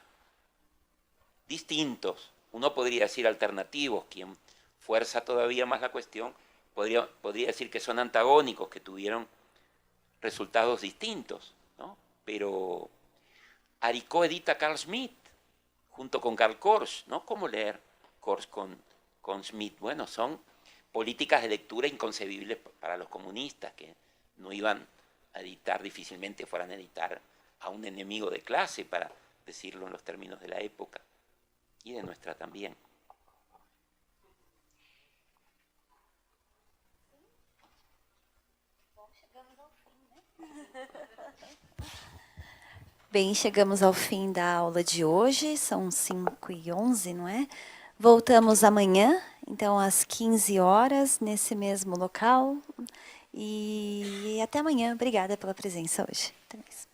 distintos. Uno podría decir alternativos, quien fuerza todavía más la cuestión, podría decir que son antagónicos, que tuvieron resultados distintos, ¿no? Pero Aricó edita a Carl Schmitt, junto con Karl Korsch, ¿no? ¿Cómo leer Korsch con Schmitt? Bueno, son políticas de lectura inconcebibles para los comunistas, que no iban a editar, difícilmente fueran a editar a un enemigo de clase, para decirlo en los términos de la época, y de nuestra también. Bem, chegamos ao fim da aula de hoje, são 5h11, não é? Voltamos amanhã, então às 15 horas, nesse mesmo local. E até amanhã. Obrigada pela presença hoje. Até mais.